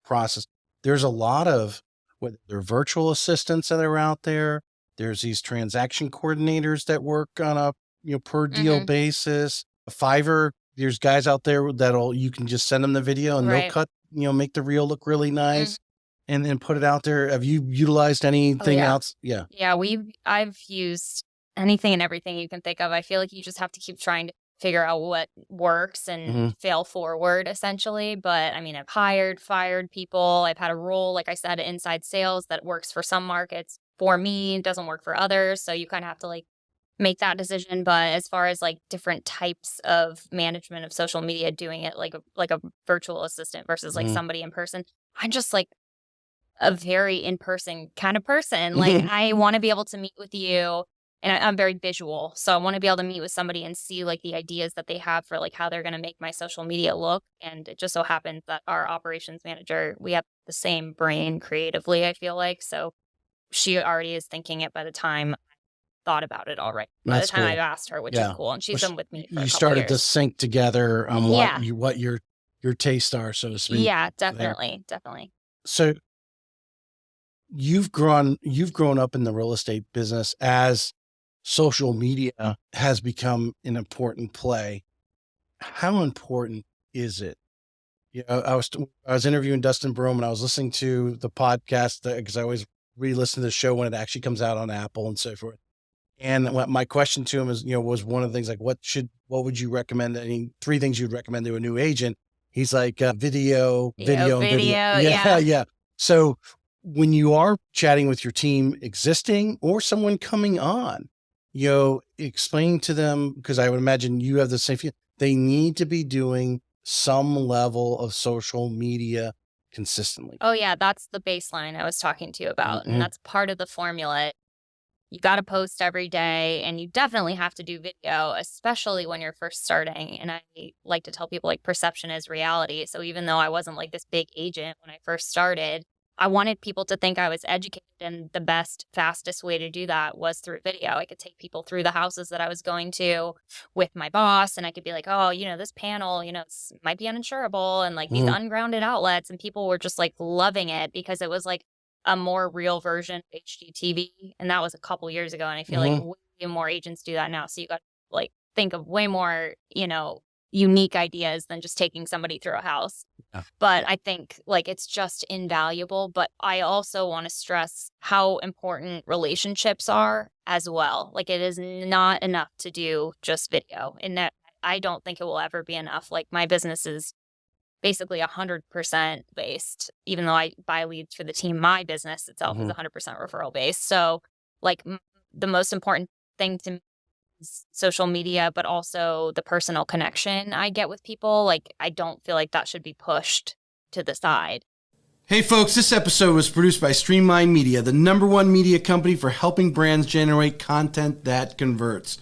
process, there's a lot of whether they're virtual assistants that are out there. There's these transaction coordinators that work on a, per deal mhm, basis. Fiverr, there's guys out there you can just send them the video and they'll right. cut, make the reel look really Mhm. nice and then put it out there. Have you utilized Oh anything yeah. else? Yeah. Yeah, I've used anything and everything you can think of. I feel like you just have to keep trying to figure out what works and Hmm. fail forward essentially. But I mean, I've hired, fired people. I've had a role, like I said, inside sales that works for some markets. For me, it doesn't work for others. So you kind of have to like make that decision. But as far as like different types of management of social media, doing it like a virtual assistant versus like Hmm. somebody in person, I'm just like a very in-person kind of person. Like, I wanna be able to meet with you, and I'm very visual, so I wanna be able to meet with somebody and see, like, the ideas that they have for, like, how they're gonna make my social media look, and it just so happens that our operations manager, we have the same brain creatively, I feel like, so she already is thinking it by the time I thought about it already, by the That's time I've cool. asked her, which is Yeah. cool, and Well, she's been with me for a you couple started to years. sync together on Yeah. what your tastes are, so to speak, Yeah, there. definitely, definitely. So you've grown up in the real estate business as social media has become an important play. How important is it? I was interviewing Dustin Broom and I was listening to the podcast because I always re-listen to the show when it actually comes out on Apple and so forth. And my question to him is, was one of the things like, what would you recommend? Any three things you'd recommend to a new agent? He's like, video, video, and video. Video, Yeah, yeah. yeah. So when you are chatting with your team existing or someone coming on, explain to them, because I would imagine you have the same feel, they need to be doing some level of social media consistently. Oh, yeah, that's the baseline I was talking to you about, and Mhm. that's part of the formula. You gotta post every day, and you definitely have to do video, especially when you're first starting, and I like to tell people, like, perception is reality, so even though I wasn't, like, this big agent when I first started, I wanted people to think I was educated, and the best, fastest way to do that was through video. I could take people through the houses that I was going to with my boss, and I could be like, "Oh, this panel, might be uninsurable," and, like, these Mhm. ungrounded outlets, and people were just, like, loving it because it was, like, a more real version of HGTV, and that was a couple years ago, and I feel like Mhm. way more agents do that now, so you got like, think of way more, unique ideas than just taking somebody through a house. Yeah. But I think, like, it's just invaluable, but I also wanna stress how important relationships are as well. Like, it is not enough to do just video, and that I don't think it will ever be enough. Like, my business is basically 100% based, even though I buy leads for the team. My business itself is Mhm. 100% referral based. So, like, the most important thing to me is social media, but also the personal connection I get with people. Like, I don't feel like that should be pushed to the side. Hey folks, this episode was produced by Streamline Media, the #1 media company for helping brands generate content that converts.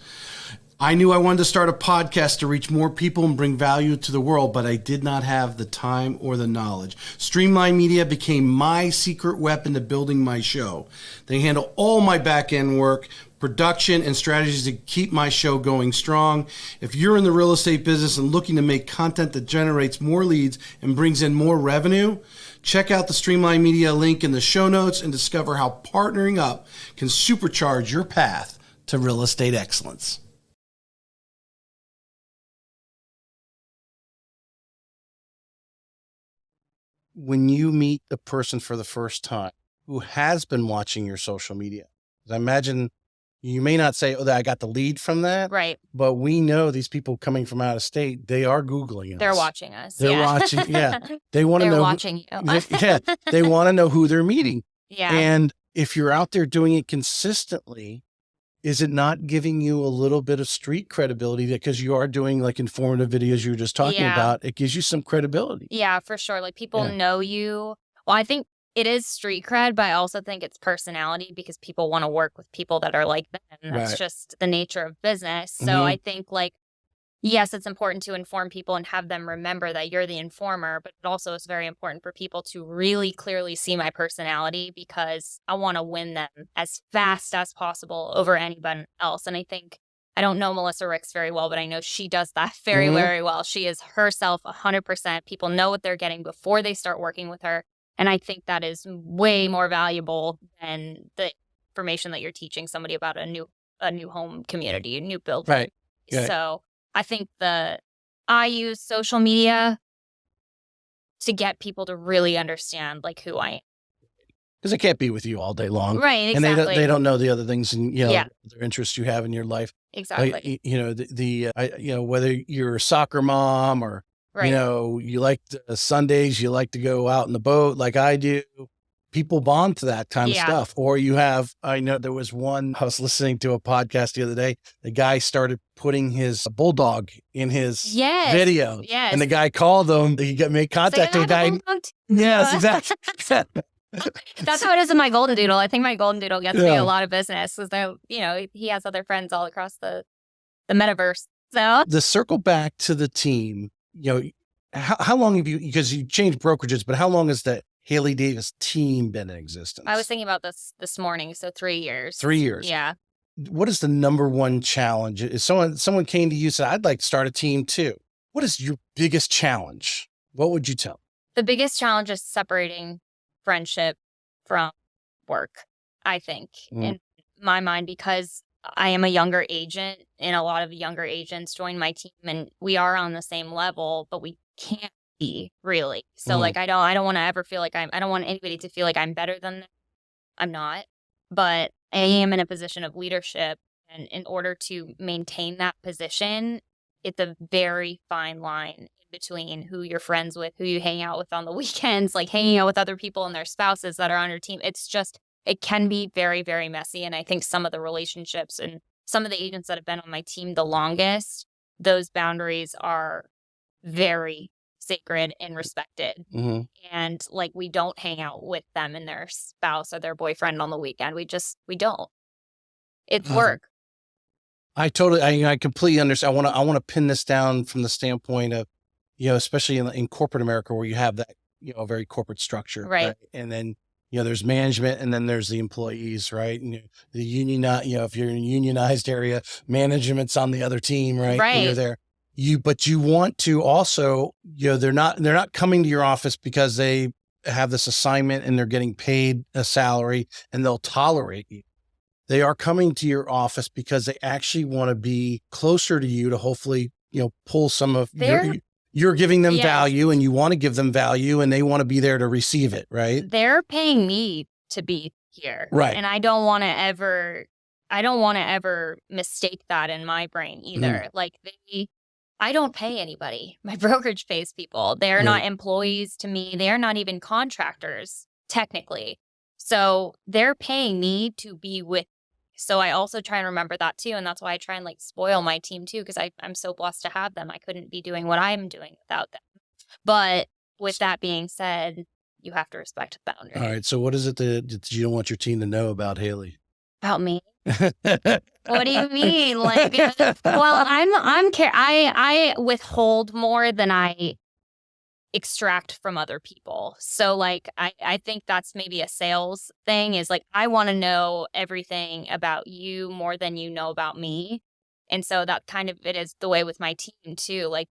I knew I wanted to start a podcast to reach more people and bring value to the world, but I did not have the time or the knowledge. Streamline Media became my secret weapon to building my show. They handle all my back-end work, production, and strategies to keep my show going strong. If you're in the real estate business and looking to make content that generates more leads and brings in more revenue, check out the Streamline Media link in the show notes and discover how partnering up can supercharge your path to real estate excellence. When you meet the person for the first time who has been watching your social media, I imagine you may not say, oh, I got the lead from that. Right. But we know these people coming from out of state, they are Googling us. They're watching us. They're watching. Yeah. They want to know. They're watching you. Yeah. They want to know who they're meeting. Yeah. And if you're out there doing it consistently, is it not giving you a little bit of street credibility because you are doing like informative videos you were just talking about? It gives you some credibility. Yeah, for sure. Like people know you. Well, I think it is street cred, but I also think it's personality because people want to work with people that are like them. That's just the nature of business. So I think like, yes, it's important to inform people and have them remember that you're the informer, but it also is very important for people to really clearly see my personality because I want to win them as fast as possible over anyone else. And I think, I don't know Melissa Ricks very well, but I know she does that very, very well. She is herself 100%. People know what they're getting before they start working with her. And I think that is way more valuable than the information that you're teaching somebody about a new home community, a new build. Right. Yeah. So I think I use social media to get people to really understand like who I am. Because they can't be with you all day long. Right, exactly. And they don't know the other things and, the interests you have in your life. Exactly. Whether you're a soccer mom or, you like Sundays, you like to go out in the boat like I do. People bond to that kind of stuff. Or I know there was one, I was listening to a podcast the other day. The guy started putting his bulldog in his video. Yes. And the guy called them. He made contact with the guy. Yes, exactly. That's how it is in my golden doodle. I think my golden doodle gets me a lot of business. So, he has other friends all across the metaverse. So the circle back to the team, how long have you, because you changed brokerages, but how long has the Haley Davis team been in existence? I was thinking about this morning. So 3 years. 3 years. Yeah. What is the #1 challenge? If someone came to you and said, I'd like to start a team too. What is your biggest challenge? What would you tell? The biggest challenge is separating friendship from work, I think, in my mind, because I am a younger agent and a lot of younger agents join my team and we are on the same level, but we can't be really. So like, I don't want to ever feel like I don't want anybody to feel like I'm better than them. I'm not, but I am in a position of leadership. And in order to maintain that position, it's a very fine line between who you're friends with, who you hang out with on the weekends, like hanging out with other people and their spouses that are on your team. It's just, it can be very, very messy. And I think some of the relationships and some of the agents that have been on my team the longest, those boundaries are very sacred and respected. And like, we don't hang out with them and their spouse or their boyfriend on the weekend. We don't. It's work. I completely understand. I want to pin this down from the standpoint of, especially in corporate America where you have that, very corporate structure. Right. And then, there's management and then there's the employees, right? And the union, if you're in a unionized area, management's on the other team, right? Right. When you're there. But you want to also, they're not coming to your office because they have this assignment and they're getting paid a salary and they'll tolerate you. They are coming to your office because they actually want to be closer to you to hopefully, pull some of you're giving them value and you want to give them value and they want to be there to receive it, right? They're paying me to be here. Right. And I don't want to ever mistake that in my brain either. Like I don't pay anybody. My brokerage pays people. They're not employees to me. They're not even contractors, technically. So they're paying me to be with So I also try and remember that too. And that's why I try and like spoil my team too, because I'm so blessed to have them. I couldn't be doing what I'm doing without them. But with that being said, you have to respect the All boundaries. right. So what is it that you don't want your team to know about Haley? About me? What do you mean? Like, well, I withhold more than I extract from other people. So like, I think that's maybe a sales thing is like, I want to know everything about you more than you know about me. And so that kind of it is the way with my team too. Like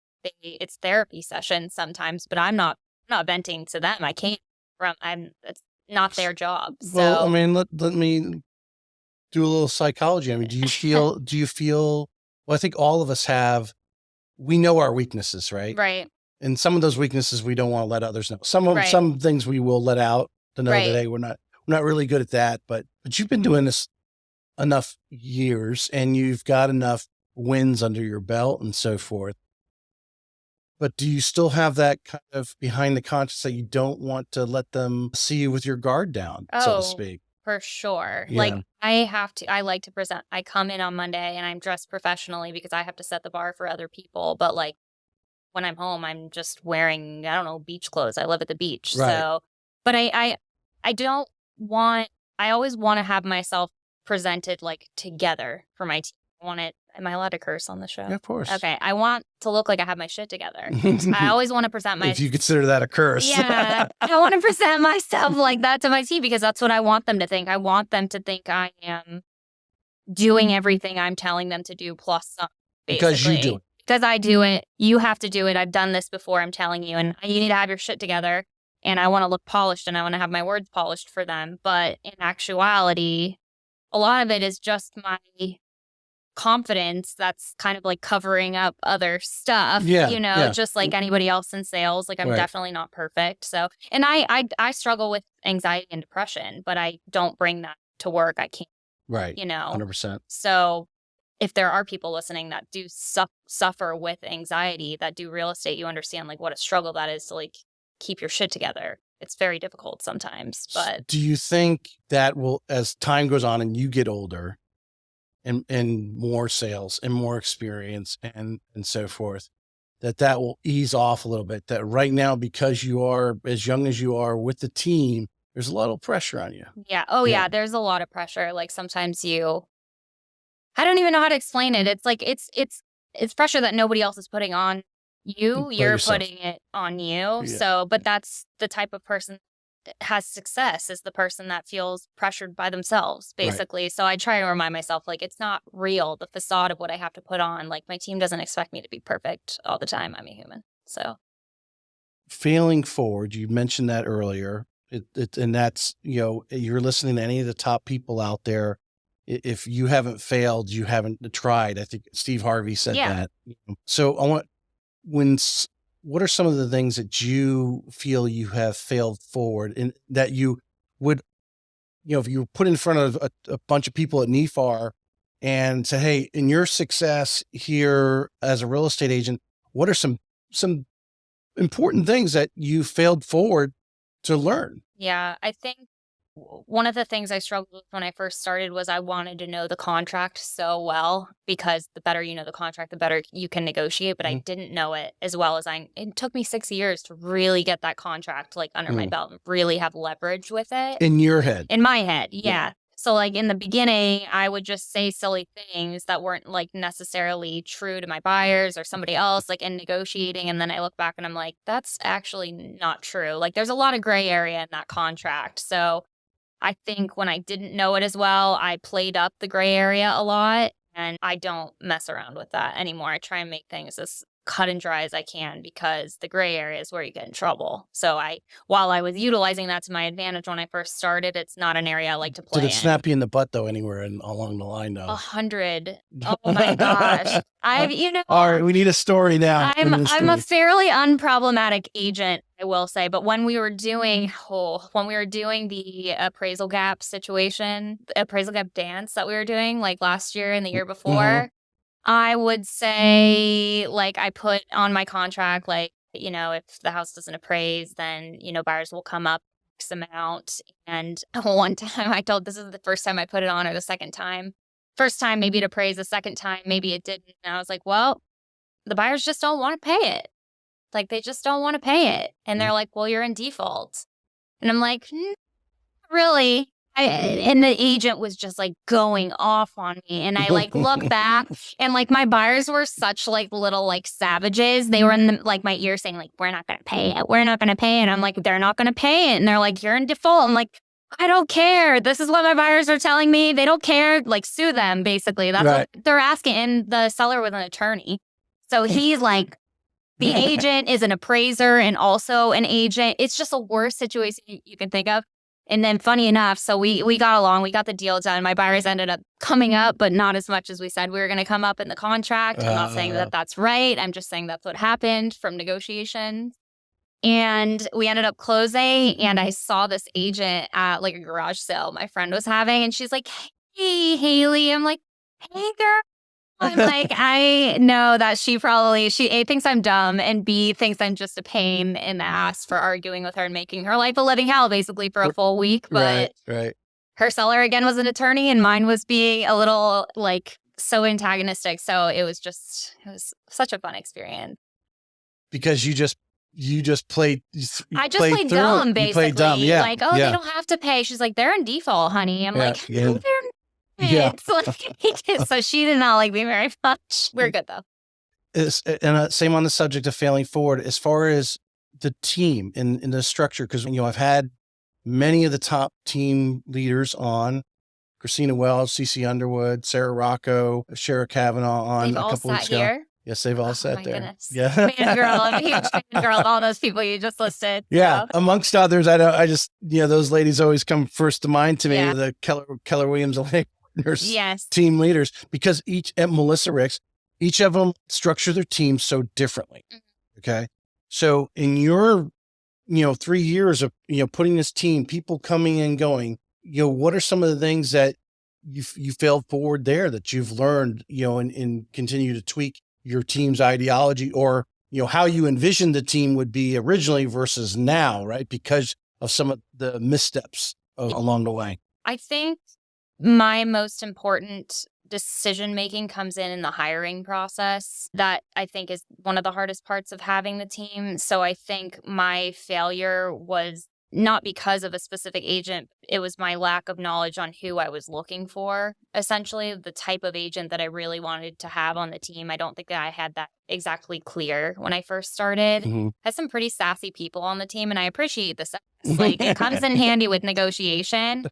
it's therapy sessions sometimes, but I'm not venting to them. I can't it's not their job. Well, I So mean, let me do a little psychology. I mean, do you feel, well, I think all of us we know our weaknesses, right? right, And some of those weaknesses we don't want to let others know. right, Some things we will let out to know that, right. hey, we're not really good at that, but you've been doing this enough years and you've got enough wins under your belt and so forth. But do you still have that kind of behind the conscience that you don't want to let them see you with your guard down, so to Oh, speak? for sure. Like Yeah. I like to present. I come in on Monday and I'm dressed professionally because I have to set the bar for other people. But like when I'm home, I'm just wearing, I don't know, beach clothes. I live at the beach. Right. So, but I don't want, I always want to have myself presented like together for my team. I want it. Am I allowed to curse on the show? Yeah, of course. Okay. I want to look like I have my shit together. I always want to present If you consider that a curse. Yeah, I want to present myself like that to my team because that's what I want them to think. I want them to think I am doing everything I'm telling them to do plus some, basically. Because you do it. Because I do it. You have to do it. I've done this before, I'm telling you. And you need to have your shit together. And I want to look polished and I want to have my words polished for them. But in actuality, a lot of it is just my confidence that's kind of like covering up other stuff, Yeah. just like anybody else in sales. Like I'm Right. definitely not perfect. So, and I struggle with anxiety and depression, but I don't bring that to work. I can't, Right. 100%. So if there are people listening that do suffer with anxiety, that do real estate, you understand like what a struggle that is to like keep your shit together. It's very difficult sometimes, but do you think that will, as time goes on and you get older and more sales and more experience and so forth, that will ease off a little bit? That right now, because you are as young as you are with the team, there's a lot of pressure on you. yeah. Oh yeah, there's a lot of pressure. Like sometimes I don't even know how to explain it. It's like it's pressure that nobody else is putting on you. You're yourself. putting it on you. Yeah. So, but that's the type of person that has success is the person that feels pressured by themselves, basically. Right. So I try to remind myself like it's not real, the facade of what I have to put on. Like my team doesn't expect me to be perfect all the time. I'm a human. So failing forward, you mentioned that earlier. And that's, you're listening to any of the top people out there. If you haven't failed, you haven't tried. I think Steve Harvey said that. So what are some of the things that you feel you have failed forward and that you would, if you were put in front of a bunch of people at NEFAR and say, hey, in your success here as a real estate agent, what are some important things that you failed forward to learn? Yeah, I think one of the things I struggled with when I first started was I wanted to know the contract so well because the better you know the contract, the better you can negotiate. But I didn't know it as well as it took me 6 years to really get that contract like under my belt and really have leverage with it. In your head? In my head, yeah. So like in the beginning, I would just say silly things that weren't like necessarily true to my buyers or somebody else like in negotiating. And then I look back and I'm like, that's actually not true. Like there's a lot of gray area in that contract. So I think when I didn't know it as well, I played up the gray area a lot and I don't mess around with that anymore. I try and make things as cut and dry as I can because the gray area is where you get in trouble. So while I was utilizing that to my advantage when I first started, it's not an area I like to play in. Did it snap you in the butt though anywhere along the line though? 100. Oh my gosh. All right, we need a story now. I'm a fairly unproblematic agent, I will say. But when we were doing the appraisal gap situation, the appraisal gap dance that we were doing like last year and the year before, I would say like I put on my contract, like, if the house doesn't appraise, then, buyers will come up X amount. And one time I told, this is the first time I put it on, or the second time. First time, maybe it appraised. The second time, maybe it didn't. And I was like, well, the buyers just don't want to pay it. Like, they just don't want to pay it. And they're like, well, you're in default. And I'm like, really? And the agent was just like going off on me. And I like look back, and like my buyers were such like little like savages. They were in the, like my ear saying like, we're not going to pay it. We're not going to pay it. And I'm like, they're not going to pay it. And they're like, you're in default. I'm like, I don't care. This is what my buyers are telling me. They don't care. Like, sue them, basically. That's what they're asking. And the seller was an attorney. So he's like, the agent is an appraiser and also an agent. It's just the worst situation you can think of. And then funny enough, so we got along, we got the deal done. My buyers ended up coming up, but not as much as we said we were going to come up in the contract. I'm not saying that that's right. I'm just saying that's what happened from negotiations. And we ended up closing, and I saw this agent at like a garage sale my friend was having, and she's like, hey, Haley. I'm like, hey, girl. I'm like, I know that she A, thinks I'm dumb, and B, thinks I'm just a pain in the ass for arguing with her and making her life a living hell, basically, for a full week. But her seller, again, was an attorney, and mine was being a little, like, so antagonistic. So it was such a fun experience. Because you just played. I just played dumb, basically. You played dumb, yeah. Like, they don't have to pay. She's like, they're in default, honey. I'm like, no, they're not. Yeah. So she did not like me very much. We're good though. And same on the subject of failing forward, as far as the team in the structure, because I've had many of the top team leaders on, Christina Welch, CC Underwood, Sarah Rocco, Shara Kavanaugh on a couple weeks ago. Here? Yes, they've all sat there. Goodness. Yeah, fangirl, I'm a huge fangirl of all those people you just listed. Yeah, so. Amongst others, I just those ladies always come first to mind to me. Yeah. The Keller Williams team leaders, because and Melissa Ricks, each of them structure their team so differently. Okay. So in your, 3 years of, putting this team, people coming and going, what are some of the things that you failed forward there that you've learned, and continue to tweak your team's ideology, or, how you envisioned the team would be originally versus now, right? Because of some of the missteps along the way. I think my most important decision-making comes in the hiring process. That I think is one of the hardest parts of having the team. So I think my failure was not because of a specific agent. It was my lack of knowledge on who I was looking for. Essentially, the type of agent that I really wanted to have on the team. I don't think that I had that exactly clear when I first started. I had some pretty sassy people on the team, and I appreciate the sass. Like, it comes in handy with negotiation.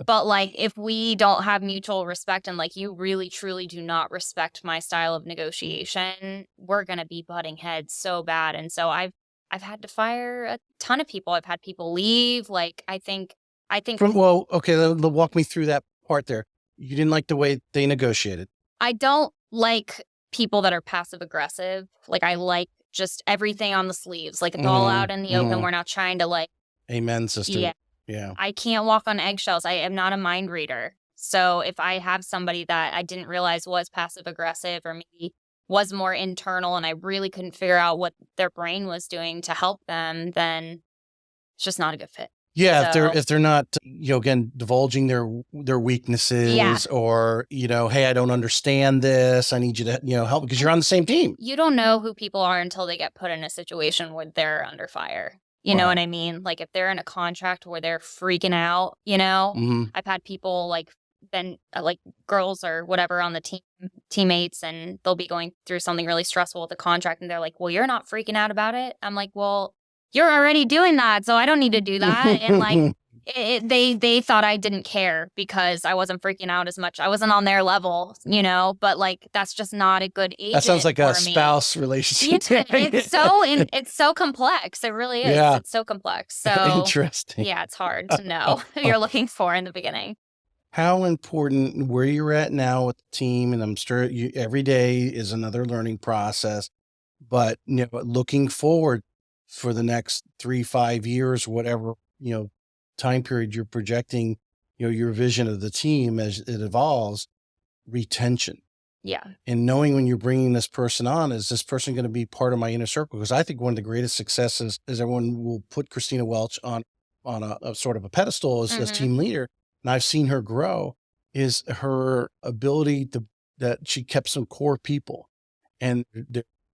But like, if we don't have mutual respect, and like, you really truly do not respect my style of negotiation, we're going to be butting heads so bad. And so I've had to fire a ton of people. I've had people leave. Like, I think okay, walk me through that part there. You didn't like the way they negotiated. I don't like people that are passive aggressive. Like, I like just everything on the sleeves. Like, it's all out in the open. We're not trying to like. Amen, sister. Yeah. I can't walk on eggshells. I am not a mind reader. So if I have somebody that I didn't realize was passive aggressive, or maybe was more internal, and I really couldn't figure out what their brain was doing to help them, then it's just not a good fit. Yeah, so, if they're not, again, divulging their weaknesses, or, hey, I don't understand this. I need you to, help, because you're on the same team. You don't know who people are until they get put in a situation where they're under fire. You know what I mean? Like, if they're in a contract where they're freaking out, I've had people like girls or whatever on the teammates, and they'll be going through something really stressful with the contract, and they're like, well, you're not freaking out about it. I'm like, well, you're already doing that, so I don't need to do that. And like, they thought I didn't care because I wasn't freaking out as much. I wasn't on their level, but like, that's just not a good agent. That sounds like a spouse relationship. It's so complex. It really is. Yeah. It's so complex. So interesting. Yeah, it's hard to know who you're looking for in the beginning. How important where you're at now with the team, and I'm sure every day is another learning process, but looking forward for the next 3-5 years, whatever, time period you're projecting, your vision of the team as it evolves, retention. Yeah. And knowing when you're bringing this person on, is this person going to be part of my inner circle? Because I think one of the greatest successes is everyone will put Christina Welch on on a sort of a pedestal as Mhm. team leader, and I've seen her grow, is her ability that she kept some core people, and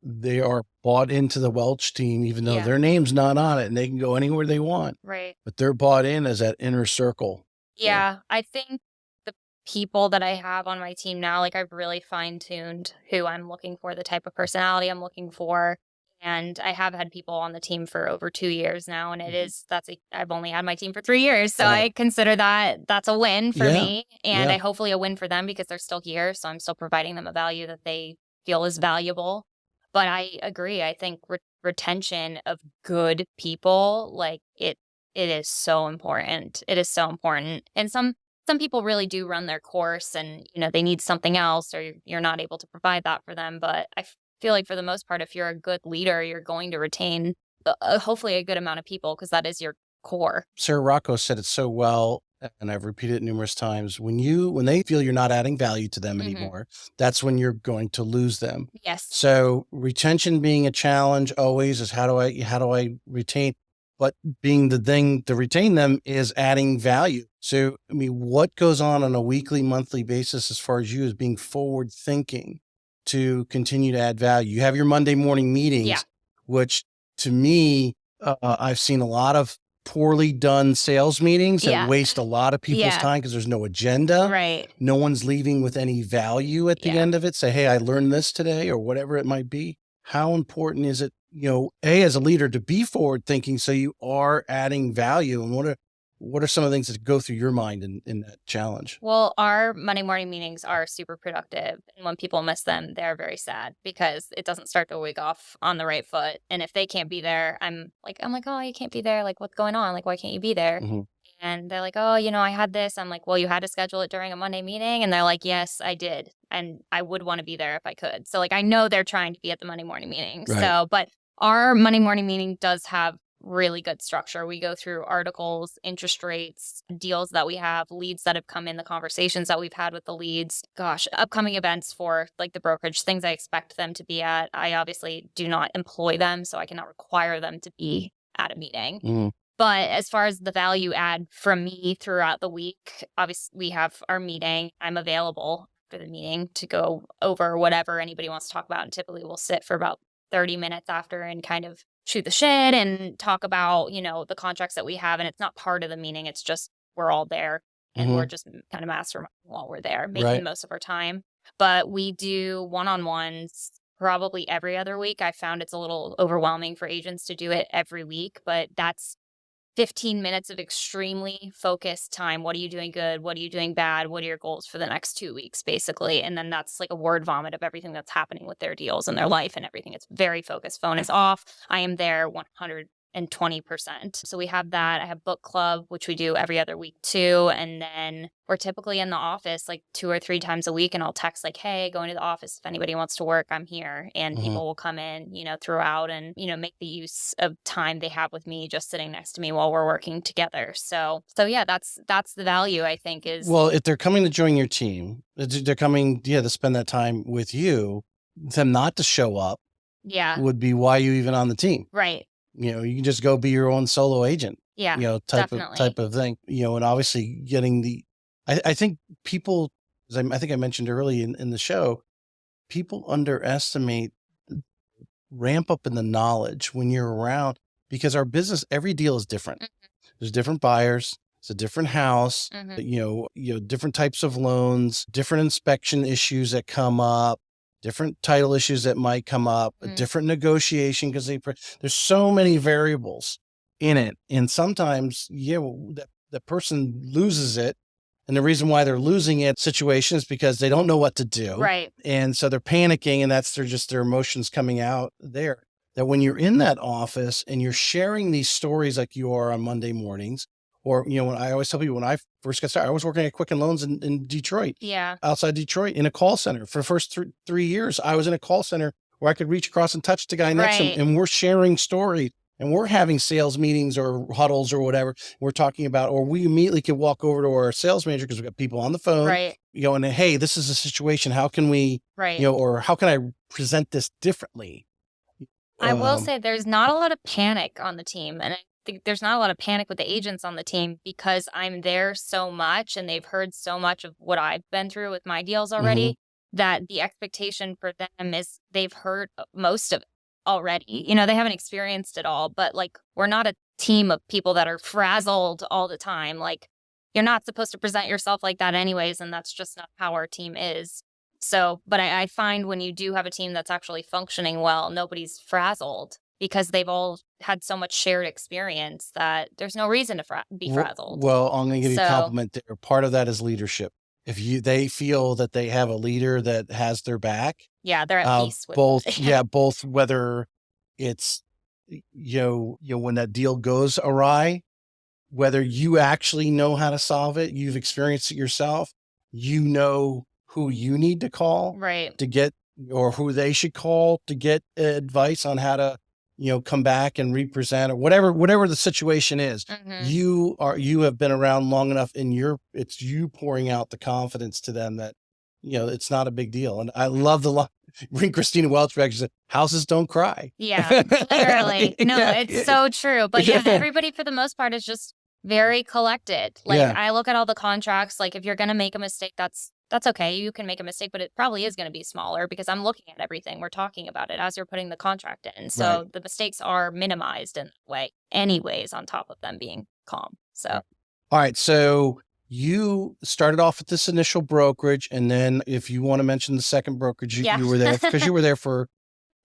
they are bought into the Welch team, even though Yeah. their name's not on it, and they can go anywhere they want, Right. but they're bought in as that inner circle. Yeah. Yeah, I think the people that I have on my team now, like, I've really fine-tuned who I'm looking for, the type of personality I'm looking for, and I have had people on the team for over 2 years now, and Mhm. I've only had my team for 3 years, so Wow. I consider that's a win for Yeah. me, and Yeah. I hopefully a win for them because they're still here, so I'm still providing them a value that they feel is valuable. But I agree, I think retention of good people, like, it is so important. It is so important. And some people really do run their course and, they need something else or you're not able to provide that for them, but feel like for the most part if you're a good leader, you're going to retain hopefully a good amount of people because that is your core. Sarah Rocco said it so well, and I've repeated it numerous times. When they feel you're not adding value to them Mhm. anymore, that's when you're going to lose them. Yes. So retention being a challenge always is how do I retain? But being the thing to retain them is adding value. So I mean, what goes on a weekly, monthly basis as far as you as being forward thinking to continue to add value? You have your Monday morning Yeah. meetings, which to me, I've seen a lot of poorly done sales meetings that Yeah. waste a lot of people's Yeah. time because there's no agenda. Right. No one's leaving with any value at the Yeah. end of it. Say, hey, I learned this today or whatever it might be. How important is it, A, as a leader to be forward thinking so you are adding value? And what are some of the things that go through your mind in that challenge? Well, our Monday morning meetings are super productive. And when people miss them, they're very sad because it doesn't start the week off on the right foot. And if they can't be there, I'm like, oh, you can't be there. Like, what's going on? Like, why can't you be there? Hmm. And they're like, oh, I had this. I'm like, well, you had to schedule it during a Monday meeting. And they're like, yes, I did. And I would want to be there if I could. So, like, I know they're trying to be at the Monday morning meeting. Right. So, but our Monday morning meeting does have really good structure. We go through articles, interest rates, deals that we have, leads that have come in, the conversations that we've had with the leads. Gosh, upcoming events for like the brokerage, things I expect them to be at. I obviously do not employ them, so I cannot require them to be at a meeting. Hmm. But as far as the value add from me throughout the week, obviously we have our meeting. I'm available for the meeting to go over whatever anybody wants to talk about. And typically we'll sit for about 30 minutes after and kind of shoot the shit and talk about, the contracts that we have. And it's not part of the meeting. It's just we're all there and we're just kind of masterminding while we're there, making the Right. most of our time. But we do one-on-ones probably every other week. I found it's a little overwhelming for agents to do it every week, but that's 15 minutes of extremely focused time. What are you doing good? What are you doing bad? What are your goals for the next 2 weeks, basically? And then that's like a word vomit of everything that's happening with their deals and their life and everything. It's very focused. Phone is off. I am there 120%. So we have that. I have book club, which we do every other week too. And then we're typically in the office like 2 or 3 times a week. And I'll text like, hey, going to the office. If anybody wants to work, I'm here. And people will come in, throughout and, make the use of time they have with me just sitting next to me while we're working together. So yeah, that's the value I think is. Well, if they're coming to join your team, they're coming, to spend that time with you, them not to show up Yeah. would be why you even on the team. Right. You can just go be your own solo agent, Yeah. Definitely. type of thing, and obviously getting I think people, as I think I mentioned early in the show, people underestimate the ramp up in the knowledge when you're around because our business, every deal is different. There's different buyers. It's a different house, Mhm. different types of loans, different inspection issues that come up, different title issues that might come up, a different negotiation because there's so many variables in it. And sometimes, that person loses it. And the reason why they're losing it situation is because they don't know what to do. Right. And so they're panicking and that's their emotions coming out there. That when you're in that office and you're sharing these stories like you are on Monday mornings, or, when I always tell people when I first got started, I was working at Quicken Loans in Detroit, Yeah. outside Detroit in a call center. For the first 3 years, I was in a call center where I could reach across and touch the guy next to Right. him. And we're sharing stories and we're having sales meetings or huddles or whatever we're talking about, or we immediately could walk over to our sales manager because we got people on the phone, Right. and hey, this is a situation. How can we, Right. or how can I present this differently? I will say there's not a lot of panic on the team. And there's not a lot of panic with the agents on the team because I'm there so much and they've heard so much of what I've been through with my deals Hmm. already that the expectation for them is they've heard most of it already. They haven't experienced it all, but like we're not a team of people that are frazzled all the time. Like you're not supposed to present yourself like that anyways, and that's just not how our team is. So, but I find when you do have a team that's actually functioning well, nobody's frazzled because they've all had so much shared experience that there's no reason to be frazzled. Well, I'm going to give you a So, compliment there. Part of that is leadership. If they feel that they have a leader that has their back, yeah, they're at peace with both, it. both whether it's, when that deal goes awry, whether you actually know how to solve it, you've experienced it yourself, who you need to call Right. to get, or who they should call to get advice on how to, come back and represent or whatever the situation is. Hmm. You have been around long enough and it's you pouring out the confidence to them that, it's not a big deal. And I love the line. Bring Christina Welch back. She said, houses don't cry. Yeah, literally. No, Yeah. it's so true. But yeah, everybody for the most part is just very collected. Like Yeah. I look at all the contracts, like if you're going to make a mistake, that's okay. You can make a mistake, but it probably is going to be smaller because I'm looking at everything. We're talking about it as you're putting the contract in. So Right. the mistakes are minimized in that way anyways, on top of them being calm. So All right. So you started off with this initial brokerage. And then if you want to mention the second brokerage, yeah. you were there because you were there for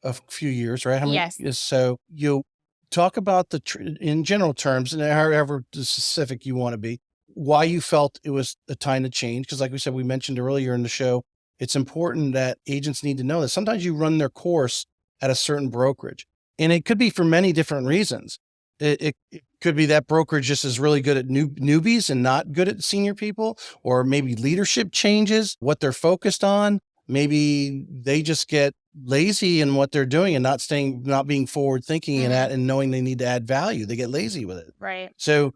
a few years, right? How many? Yes. So you talk about in general terms and however specific you want to be, why you felt it was a time to change. Because like we said, we mentioned earlier in the show, it's important that agents need to know that sometimes you run their course at a certain brokerage. And it could be for many different reasons. It could be that brokerage just is really good at newbies and not good at senior people, or maybe leadership changes, what they're focused on. Maybe they just get lazy in what they're doing and not being forward thinking and knowing they need to add value. They get lazy with it. Right. So,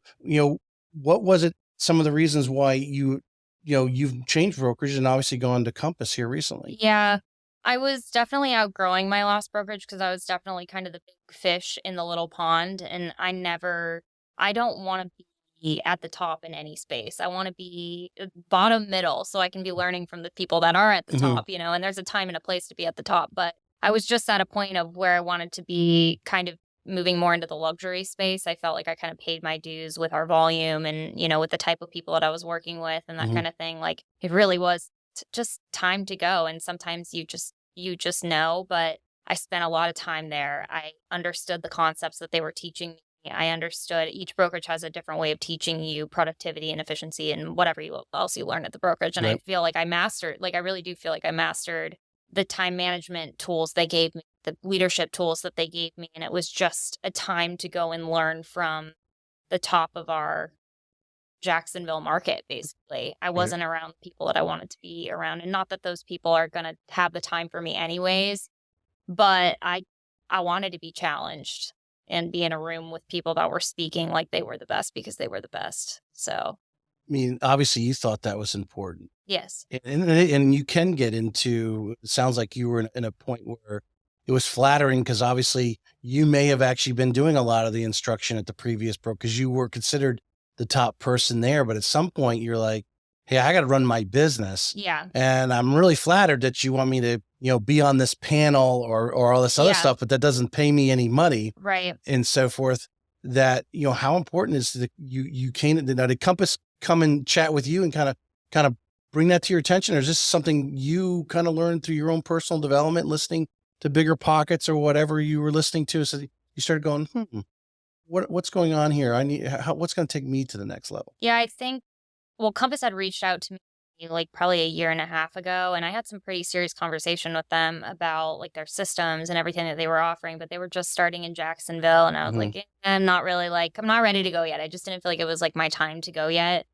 what was it? Some of the reasons why you've changed brokerage and obviously gone to Compass here recently. Yeah. I was definitely outgrowing my last brokerage because I was definitely kind of the big fish in the little pond. And I don't want to be at the top in any space. I want to be bottom middle so I can be learning from the people that are at the top, and there's a time and a place to be at the top. But I was just at a point of where I wanted to be kind of moving more into the luxury space. I felt like I kind of paid my dues with our volume and, with the type of people that I was working with and that kind of thing. Like it really was just time to go. And sometimes you just know, but I spent a lot of time there. I understood the concepts that they were teaching me. I understood each brokerage has a different way of teaching you productivity and efficiency and whatever else you learn at the brokerage. And I feel like I really do feel like I mastered the time management tools they gave me, the leadership tools that they gave me. And it was just a time to go and learn from the top of our Jacksonville market, basically. I wasn't around people that I wanted to be around. And not that those people are going to have the time for me anyways, but I wanted to be challenged and be in a room with people that were speaking like they were the best because they were the best. So, I mean, obviously you thought that was important. yes. And you can get into, it sounds like you were in a point where it was flattering because obviously you may have actually been doing a lot of the instruction at the previous pro because you were considered the top person there. But at some point you're like, hey, I got to run my business. Yeah. And I'm really flattered that you want me to, be on this panel or all this other stuff, but that doesn't pay me any money. Right. And so forth. That, how important is that you came, did Compass come and chat with you and kind of bring that to your attention? Or is this something you kind of learned through your own personal development, listening to Bigger Pockets or whatever you were listening to? So you started going, what's going on here? What's going to take me to the next level? Yeah, I think, Compass had reached out to me like probably a year and a half ago, and I had some pretty serious conversation with them about like their systems and everything that they were offering, but they were just starting in Jacksonville, and I was like, I'm not ready to go yet. I just didn't feel like it was like my time to go yet.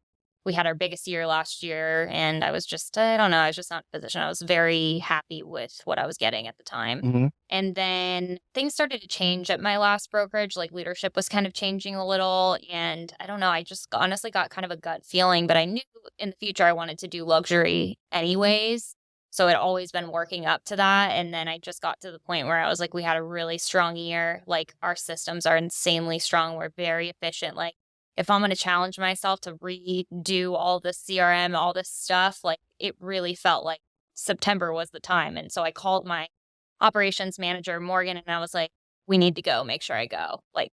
We had our biggest year last year, and I was just, I don't know, I was just not in a position. I was very happy with what I was getting at the time. And then things started to change at my last brokerage. Like leadership was kind of changing a little. And I don't know, I just honestly got kind of a gut feeling, but I knew in the future I wanted to do luxury anyways. So it always been working up to that. And then I just got to the point where I was like, we had a really strong year. Like our systems are insanely strong. We're very efficient. Like if I'm going to challenge myself to redo all the CRM, all this stuff, like it really felt like September was the time. And so I called my operations manager, Morgan, and I was like, we need to go, make sure I go. Like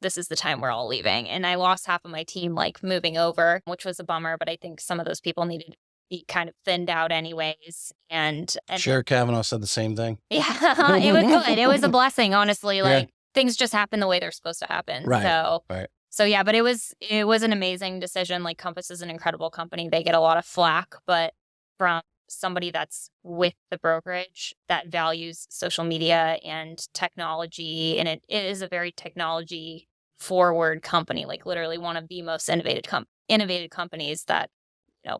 this is the time we're all leaving. And I lost half of my team, like moving over, which was a bummer. But I think some of those people needed be kind of thinned out anyways. And Sheriff Kavanaugh said the same thing. Yeah, it was good. It was a blessing, honestly. Like things just happen the way they're supposed to happen. Right. So yeah, but it was an amazing decision. Like Compass is an incredible company. They get a lot of flack, but from somebody that's with the brokerage that values social media and technology, and it is a very technology forward company, like literally one of the most innovative companies that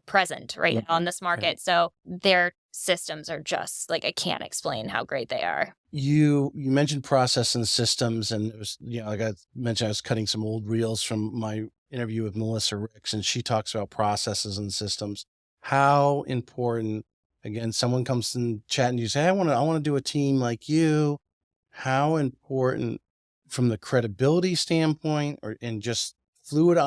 present right now on this market. So their systems are just like, I can't explain how great they are. You mentioned process and systems, and it was, like I mentioned, I was cutting some old reels from my interview with Melissa Ricks, and she talks about processes and systems. How important, again, someone comes and chat and you say, hey, I want to do a team like you. How important from the credibility standpoint and just fluid,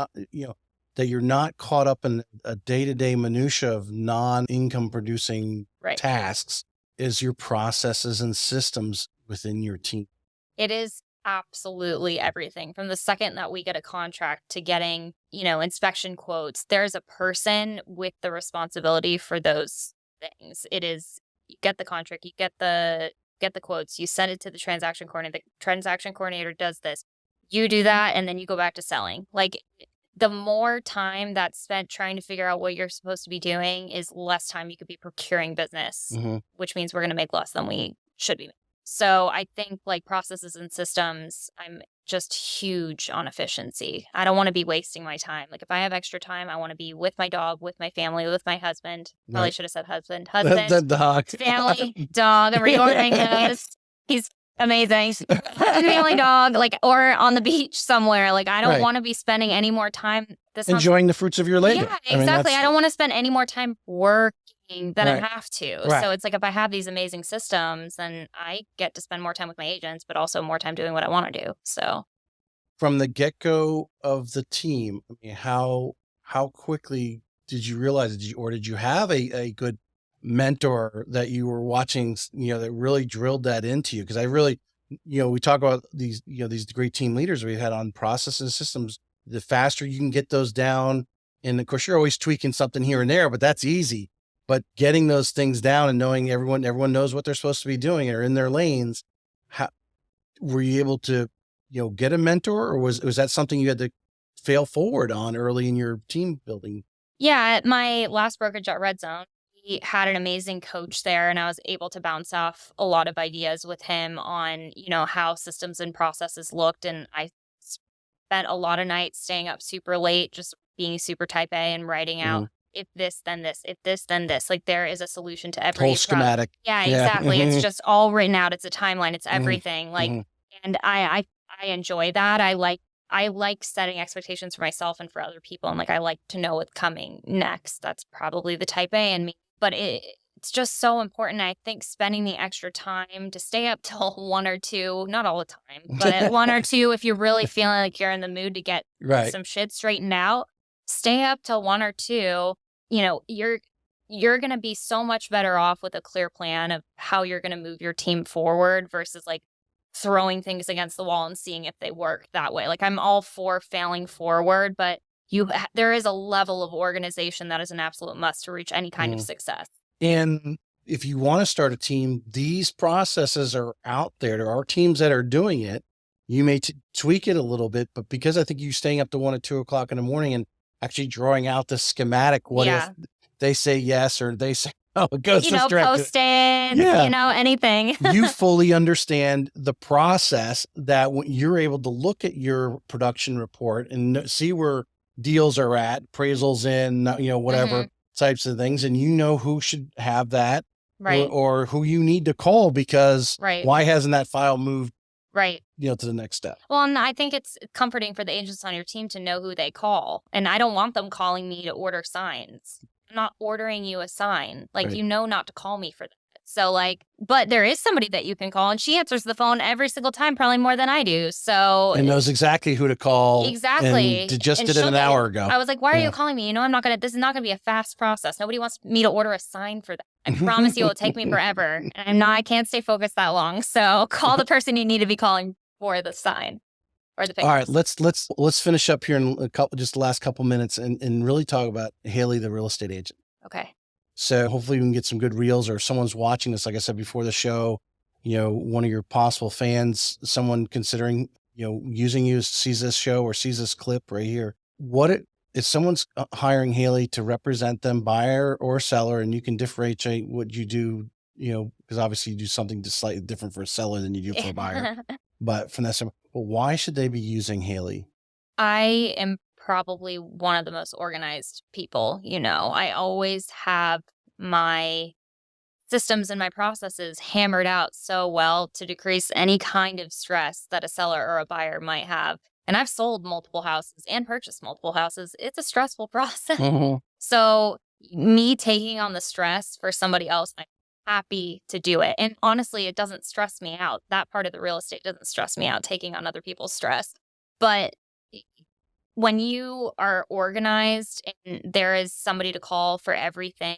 that you're not caught up in a day-to-day minutia of non-income producing tasks is your processes and systems within your team. It is absolutely everything. From the second that we get a contract to getting, inspection quotes, there's a person with the responsibility for those things. It is, you get the contract, you get the quotes, you send it to the transaction coordinator. The transaction coordinator does this. You do that, and then you go back to selling. Like, the more time that's spent trying to figure out what you're supposed to be doing is less time you could be procuring business, which means we're going to make less than we should be. So I think like processes and systems, I'm just huge on efficiency. I don't want to be wasting my time. Like if I have extra time, I want to be with my dog, with my family, with my husband. Probably should have said husband, the dog, family, dog. I'm recording this. He's amazing. Family dog, like, or on the beach somewhere. Like, I don't want to be spending any more time enjoying the fruits of your labor. Yeah, exactly. I don't want to spend any more time working than I have to. So it's like if I have these amazing systems, then I get to spend more time with my agents, but also more time doing what I want to do. So from the get-go of the team, I mean, how quickly did you realize, did you have a good mentor that you were watching, that really drilled that into you? Because I really, we talk about these, these great team leaders we've had on processes and systems. The faster you can get those down, and of course you're always tweaking something here and there, but that's easy. But getting those things down and knowing everyone knows what they're supposed to be doing or in their lanes, how were you able to, get a mentor, or was that something you had to fail forward on early in your team building? Yeah, at my last brokerage at Red Zone, he had an amazing coach there, and I was able to bounce off a lot of ideas with him on, how systems and processes looked. And I spent a lot of nights staying up super late, just being super type A and writing out, if this, then this, if this, then this. Like there is a solution to every whole schematic. Yeah, exactly. It's just all written out. It's a timeline. It's everything. Like, and I enjoy that. I like setting expectations for myself and for other people. And like, I like to know what's coming next. That's probably the type A in me. But it's just so important. I think spending the extra time to stay up till 1 or 2, not all the time, but at 1 or 2, if you're really feeling like you're in the mood to get some shit straightened out, stay up till 1 or 2. You're going to be so much better off with a clear plan of how you're going to move your team forward versus like throwing things against the wall and seeing if they work that way. Like I'm all for failing forward, but there is a level of organization that is an absolute must to reach any kind of success. And if you want to start a team, these processes are out there. There are teams that are doing it. You may tweak it a little bit, but because I think you staying up to 1 or 2 o'clock in the morning and actually drawing out the schematic, what if they say yes, or they say, oh, it goes this direction. Post it, anything. You fully understand the process that when you're able to look at your production report and see where deals are at, appraisals in, whatever types of things, and who should have that, or who you need to call because why hasn't that file moved to the next step? Well, and I think it's comforting for the agents on your team to know who they call. And I don't want them calling me to order signs. I'm not ordering you a sign. Like, Right. you know not to call me for that. So like, but there is somebody that you can call, and she answers the phone every single time, probably more than I do. So And knows exactly who to call. And exactly. just And did it an hour ago. I was like, why are Yeah. you calling me? You know, this is not gonna be a fast process. Nobody wants me to order a sign for that. I promise you it'll take me forever. And I can't stay focused that long. So call the person you need to be calling for the sign or the picture. All right, let's finish up here in just the last couple minutes and really talk about Haley, the real estate agent. Okay. So hopefully we can get some good reels, or if someone's watching this, like I said before the show, one of your possible fans, someone considering, using you, sees this show or sees this clip right here. If someone's hiring Haley to represent them, buyer or seller, and you can differentiate what you do, because obviously you do something just slightly different for a seller than you do for a buyer, but from that, well, why should they be using Haley? I am probably one of the most organized people. I always have my systems and my processes hammered out so well to decrease any kind of stress that a seller or a buyer might have. And I've sold multiple houses and purchased multiple houses. It's a stressful process. Mhm. So me taking on the stress for somebody else, I'm happy to do it. And honestly, it doesn't stress me out. That part of the real estate doesn't stress me out, taking on other people's stress. But when you are organized and there is somebody to call for everything,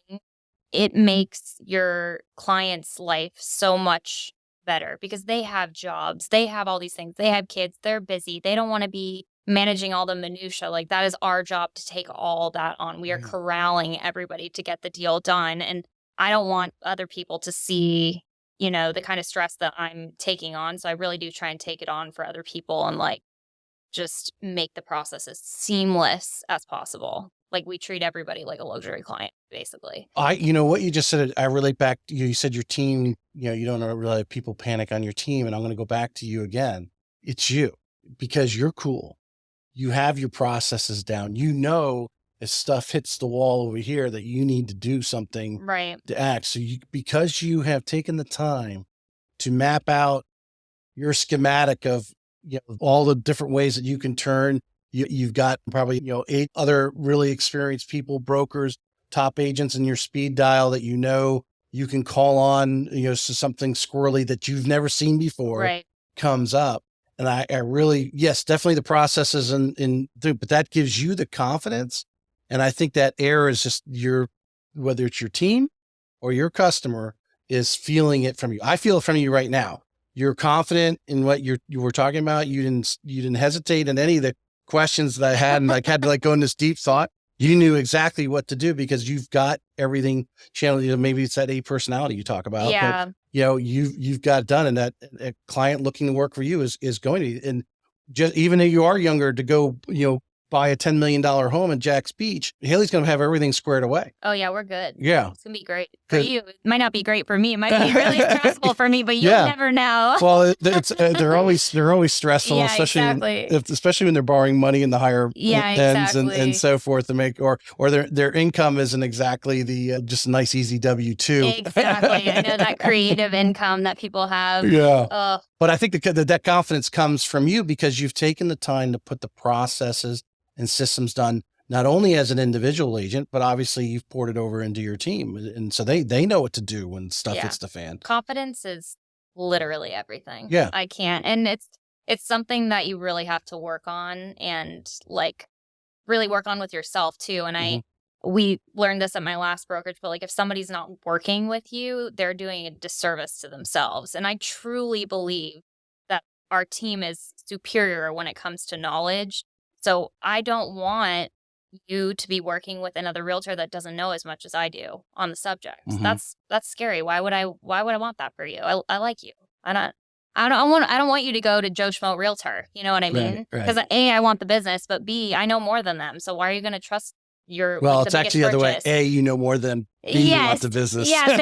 it makes your client's life so much better because they have jobs, they have all these things, they have kids, they're busy, they don't want to be managing all the minutia. Like, that is our job to take all that on. We are corralling everybody to get the deal done, and I don't want other people to see the kind of stress that I'm taking on. So I really do try and take it on for other people and like just make the process as seamless as possible. Like, we treat everybody like a luxury client, basically. What you just said, I relate back to you. You said your team, you don't really have people panic on your team. And I'm going to go back to you again. It's you, because you're cool. You have your processes down. If stuff hits the wall over here that you need to do something Right. to act. So because you have taken the time to map out your schematic of all the different ways that you can turn. You've got probably 8 other really experienced people, brokers, top agents in your speed dial that you can call on. So something squirrely that you've never seen before comes up, and I really, yes, definitely the processes but that gives you the confidence, and I think that air is just whether it's your team or your customer is feeling it from you. I feel it from you right now. You're confident in what you were talking about. You didn't hesitate in any of the questions that I had, and like had to go in this deep thought. You knew exactly what to do because you've got everything channeled. Maybe it's that A personality you talk about. Yeah. But, you've got it done, and that a client looking to work for you is going to be. And just even if you are younger, to go buy a $10 million home in Jack's Beach, Haley's going to have everything squared away. Oh yeah, we're good. Yeah. It's going to be great for you. It might not be great for me. It might be really stressful for me, but you'll never know. Well, they're always stressful, Yeah, especially when they're borrowing money in the higher ends and so forth to make, or their income isn't exactly the just a nice easy W-2. Exactly. I know that creative income that people have. Yeah. But I think that confidence comes from you because you've taken the time to put the processes and systems done, not only as an individual agent, but obviously you've poured it over into your team. And so they know what to do when stuff hits the fan. Confidence is literally everything. Yeah. I can't. And it's something that you really have to work on and like really work on with yourself too. And we learned this at my last brokerage, but like if somebody's not working with you, they're doing a disservice to themselves. And I truly believe that our team is superior when it comes to knowledge. So I don't want you to be working with another realtor that doesn't know as much as I do on the subject. That's scary. Why would I want that for you? I like you. I don't want you to go to Joe Schmo Realtor. You know what I mean? Because A, I want the business, but B, I know more than them. So why are you going to trust it's actually the other way. A, you know more than B, you want the business. Yes,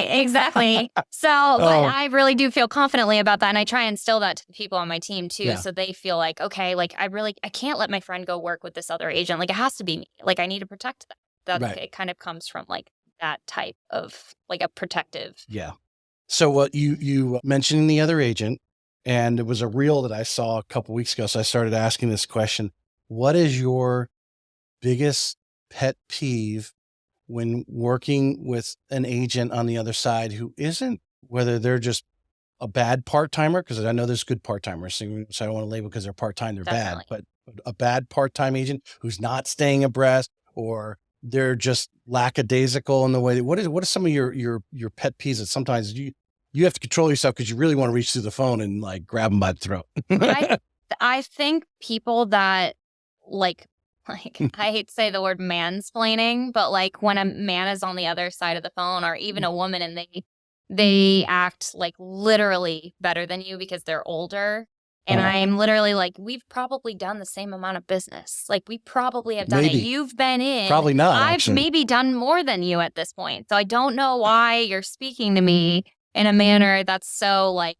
exactly. So, but I really do feel confidently about that. And I try and instill that to the people on my team too. Yeah. So they feel like, okay, like I can't let my friend go work with this other agent. Like it has to be me. Like I need to protect them. It kind of comes from like that type of like a protective. Yeah. So what you mentioned the other agent, and it was a reel that I saw a couple weeks ago. So I started asking this question: what is your biggest pet peeve when working with an agent on the other side who isn't, whether they're just a bad part-timer, because I know there's good part-timers, so I don't want to label because they're part-time, they're Definitely. bad, but a bad part-time agent who's not staying abreast, or they're just lackadaisical in the way that, what are some of your pet peeves that sometimes you have to control yourself because you really want to reach through the phone and like grab them by the throat? I think people that like I hate to say the word mansplaining, but like when a man is on the other side of the phone, or even a woman, and they act like literally better than you because they're older. And I'm literally like, we've probably done the same amount of business. Like, we probably have done it. Maybe. You've been in. Probably not, I've actually. maybe done more than you at this point. So I don't know why you're speaking to me in a manner that's so like,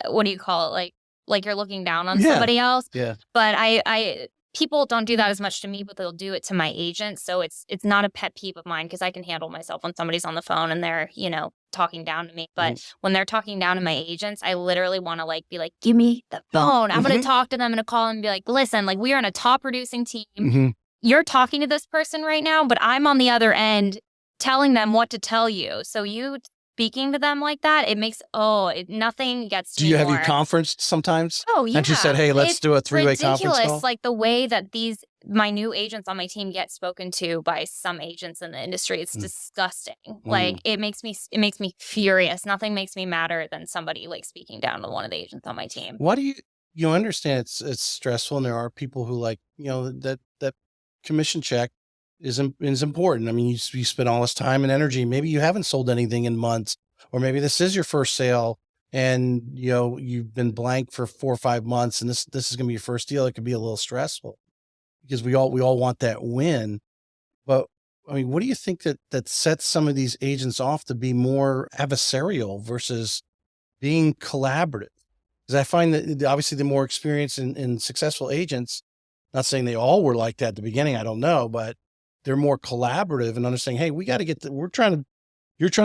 what do you call it? Like you're looking down on somebody else. Yeah. But I people don't do that as much to me, but they'll do it to my agent. So it's not a pet peeve of mine because I can handle myself when somebody's on the phone and they're, talking down to me. But when they're talking down to my agents, I literally want to like be like, give me the phone. I'm going to talk to them. I'm going to call them and be like, listen, like we are on a top producing team. You're talking to this person right now, but I'm on the other end telling them what to tell you. So you speaking to them like that, it makes, nothing gets to me. Do you have more. you conferenced sometimes? Oh, yeah. And you said, hey, let's do a three-way conference call? Like the way that my new agents on my team get spoken to by some agents in the industry, it's disgusting. Like it makes me furious. Nothing makes me madder than somebody like speaking down to one of the agents on my team. Why do you understand it's stressful, and there are people who like, that commission check is important. I mean, you spend all this time and energy. Maybe you haven't sold anything in months, or maybe this is your first sale and you've been blank for 4 or 5 months, and this is going to be your first deal. It could be a little stressful because we all want that win. But I mean, what do you think that sets some of these agents off to be more adversarial versus being collaborative? Because I find that obviously the more experienced and successful agents, not saying they all were like that at the beginning, I don't know, but they're more collaborative and understanding, hey, we got to get you're trying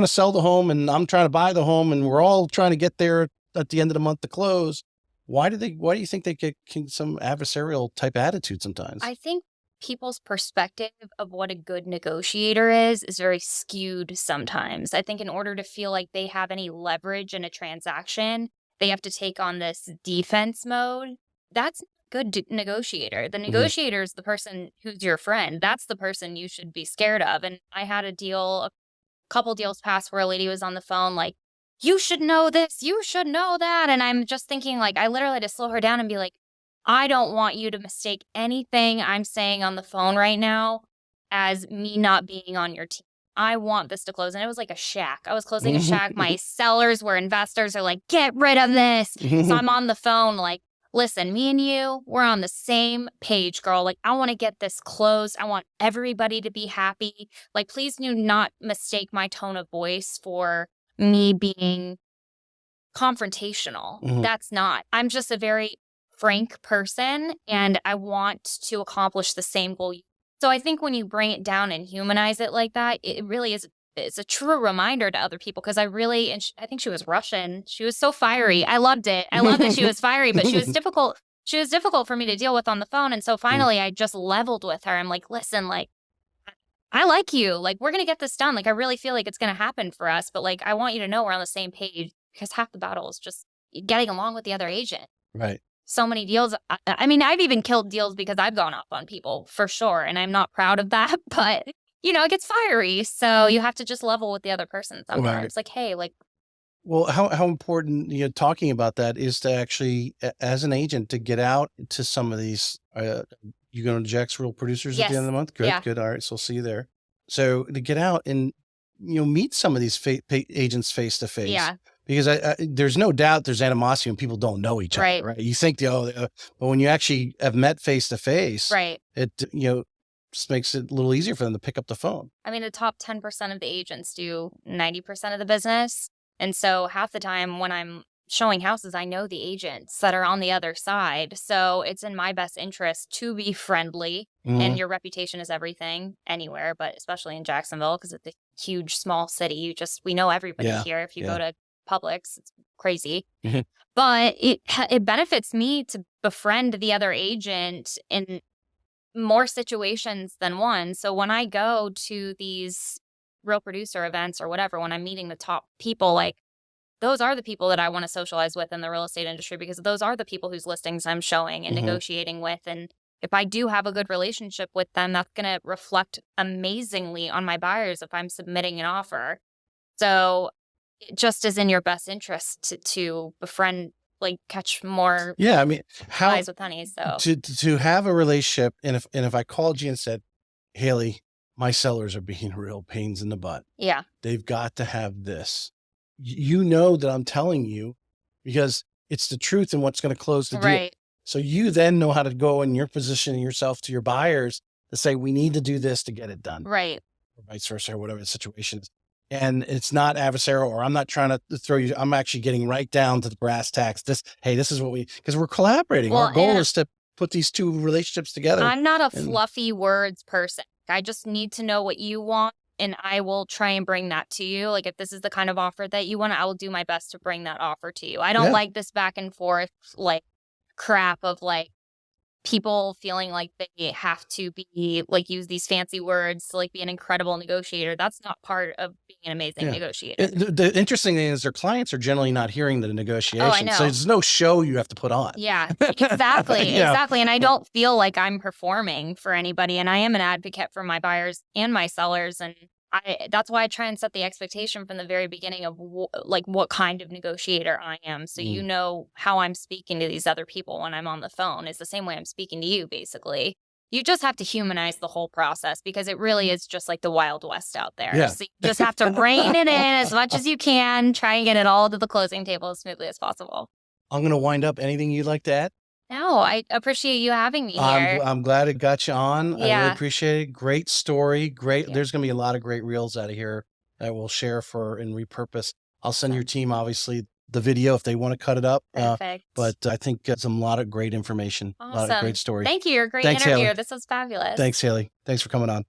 to sell the home and I'm trying to buy the home, and we're all trying to get there at the end of the month to close. Why do you think they get some adversarial type attitude sometimes? I think people's perspective of what a good negotiator is very skewed sometimes. I think in order to feel like they have any leverage in a transaction, they have to take on this defense mode. That's good negotiator. The negotiator is the person who's your friend. That's the person you should be scared of. And I had a couple deals past where a lady was on the phone like, you should know this, you should know that. And I'm just thinking like, I literally had to slow her down and be like, I don't want you to mistake anything I'm saying on the phone right now as me not being on your team. I want this to close. And it was like a shack. I was closing a shack. My sellers were investors are like, get rid of this. So I'm on the phone like, listen, me and you, we're on the same page, girl. Like, I want to get this closed. I want everybody to be happy. Like, please do not mistake my tone of voice for me being confrontational. That's not. I'm just a very frank person, and I want to accomplish the same goal. So I think when you bring it down and humanize it like that, it really is. It's a true reminder to other people, because I think she was Russian. She was so fiery. I loved it. I loved that she was fiery, but she was difficult. She was difficult for me to deal with on the phone. And so finally I just leveled with her. I'm like, listen, like, I like you. Like, we're going to get this done. Like, I really feel like it's going to happen for us. But like, I want you to know we're on the same page, because half the battle is just getting along with the other agent. Right. So many deals. I mean, I've even killed deals because I've gone off on people for sure. And I'm not proud of that, but it gets fiery. So you have to just level with the other person sometimes. Right. Like, hey, like. Well, how important, talking about that is to actually, as an agent, to get out to some of these, you going to Jacksonville producers at the end of the month? Good, yeah. Good. All right. So I'll see you there. So to get out and, meet some of these agents face to face. Yeah. Because there's no doubt there's animosity when people don't know each other, right? You think, but when you actually have met face to face, right, it, just makes it a little easier for them to pick up the phone. I mean, the top 10% of the agents do 90% of the business. And so half the time when I'm showing houses, I know the agents that are on the other side. So it's in my best interest to be friendly. And your reputation is everything anywhere, but especially in Jacksonville, because it's a huge, small city. We know everybody here. If you go to Publix, it's crazy. But it benefits me to befriend the other agent and more situations than one. So when I go to these real producer events or whatever, when I'm meeting the top people, like those are the people that I want to socialize with in the real estate industry, because those are the people whose listings I'm showing and negotiating with. And if I do have a good relationship with them, that's going to reflect amazingly on my buyers if I'm submitting an offer. So it just is in your best interest to befriend, like catch more Yeah, I mean, how flies with honey. So to have a relationship, and if I called you and said, Haley, my sellers are being real pains in the butt. yeah, They've got to have this. You know that I'm telling you because it's the truth and what's going to close the deal. right, So you then know how to go in your positioning yourself to your buyers to say, we need to do this to get it done, right. or vice versa, or whatever the situation is. And it's not adversarial, or I'm not trying to throw you. I'm actually getting right down to the brass tacks. Hey, this is what because we're collaborating. Well, Our goal and is to put these two relationships together. I'm not a And fluffy words person. I just need to know what you want, and I will try and bring that to you. Like if this is the kind of offer that you want, I will do my best to bring that offer to you. I don't yeah, like this back and forth like crap of like people feeling like they have to be like use these fancy words to like be an incredible negotiator. That's not part of being an amazing yeah. negotiator. The interesting thing is their clients are generally not hearing the negotiation. know. So there's no show you have to put on. Yeah, exactly. You know? Exactly. And I don't feel like I'm performing for anybody. And I am an advocate for my buyers and my sellers. And that's why I try and set the expectation from the very beginning of like what kind of negotiator I am. So you know how I'm speaking to these other people when I'm on the phone is the same way I'm speaking to you, basically. You just have to humanize the whole process because it really is just like the Wild West out there. Yeah. So you just have to rein it in as much as you can, try and get it all to the closing table as smoothly as possible. I'm going to wind up. Anything you'd like to add? No, I appreciate you having me here. I'm glad it got you on. I really Yeah. appreciate it. Great story. Great. Yeah. There's going to be a lot of great reels out of here that we'll share and repurpose. I'll send your team, obviously, the video if they want to cut it up. Perfect. But I think it's a lot of great information. Awesome. A lot of great stories. Thank you. You're a great Thanks, interview. Haley. This was fabulous. Thanks, Haley. Thanks for coming on.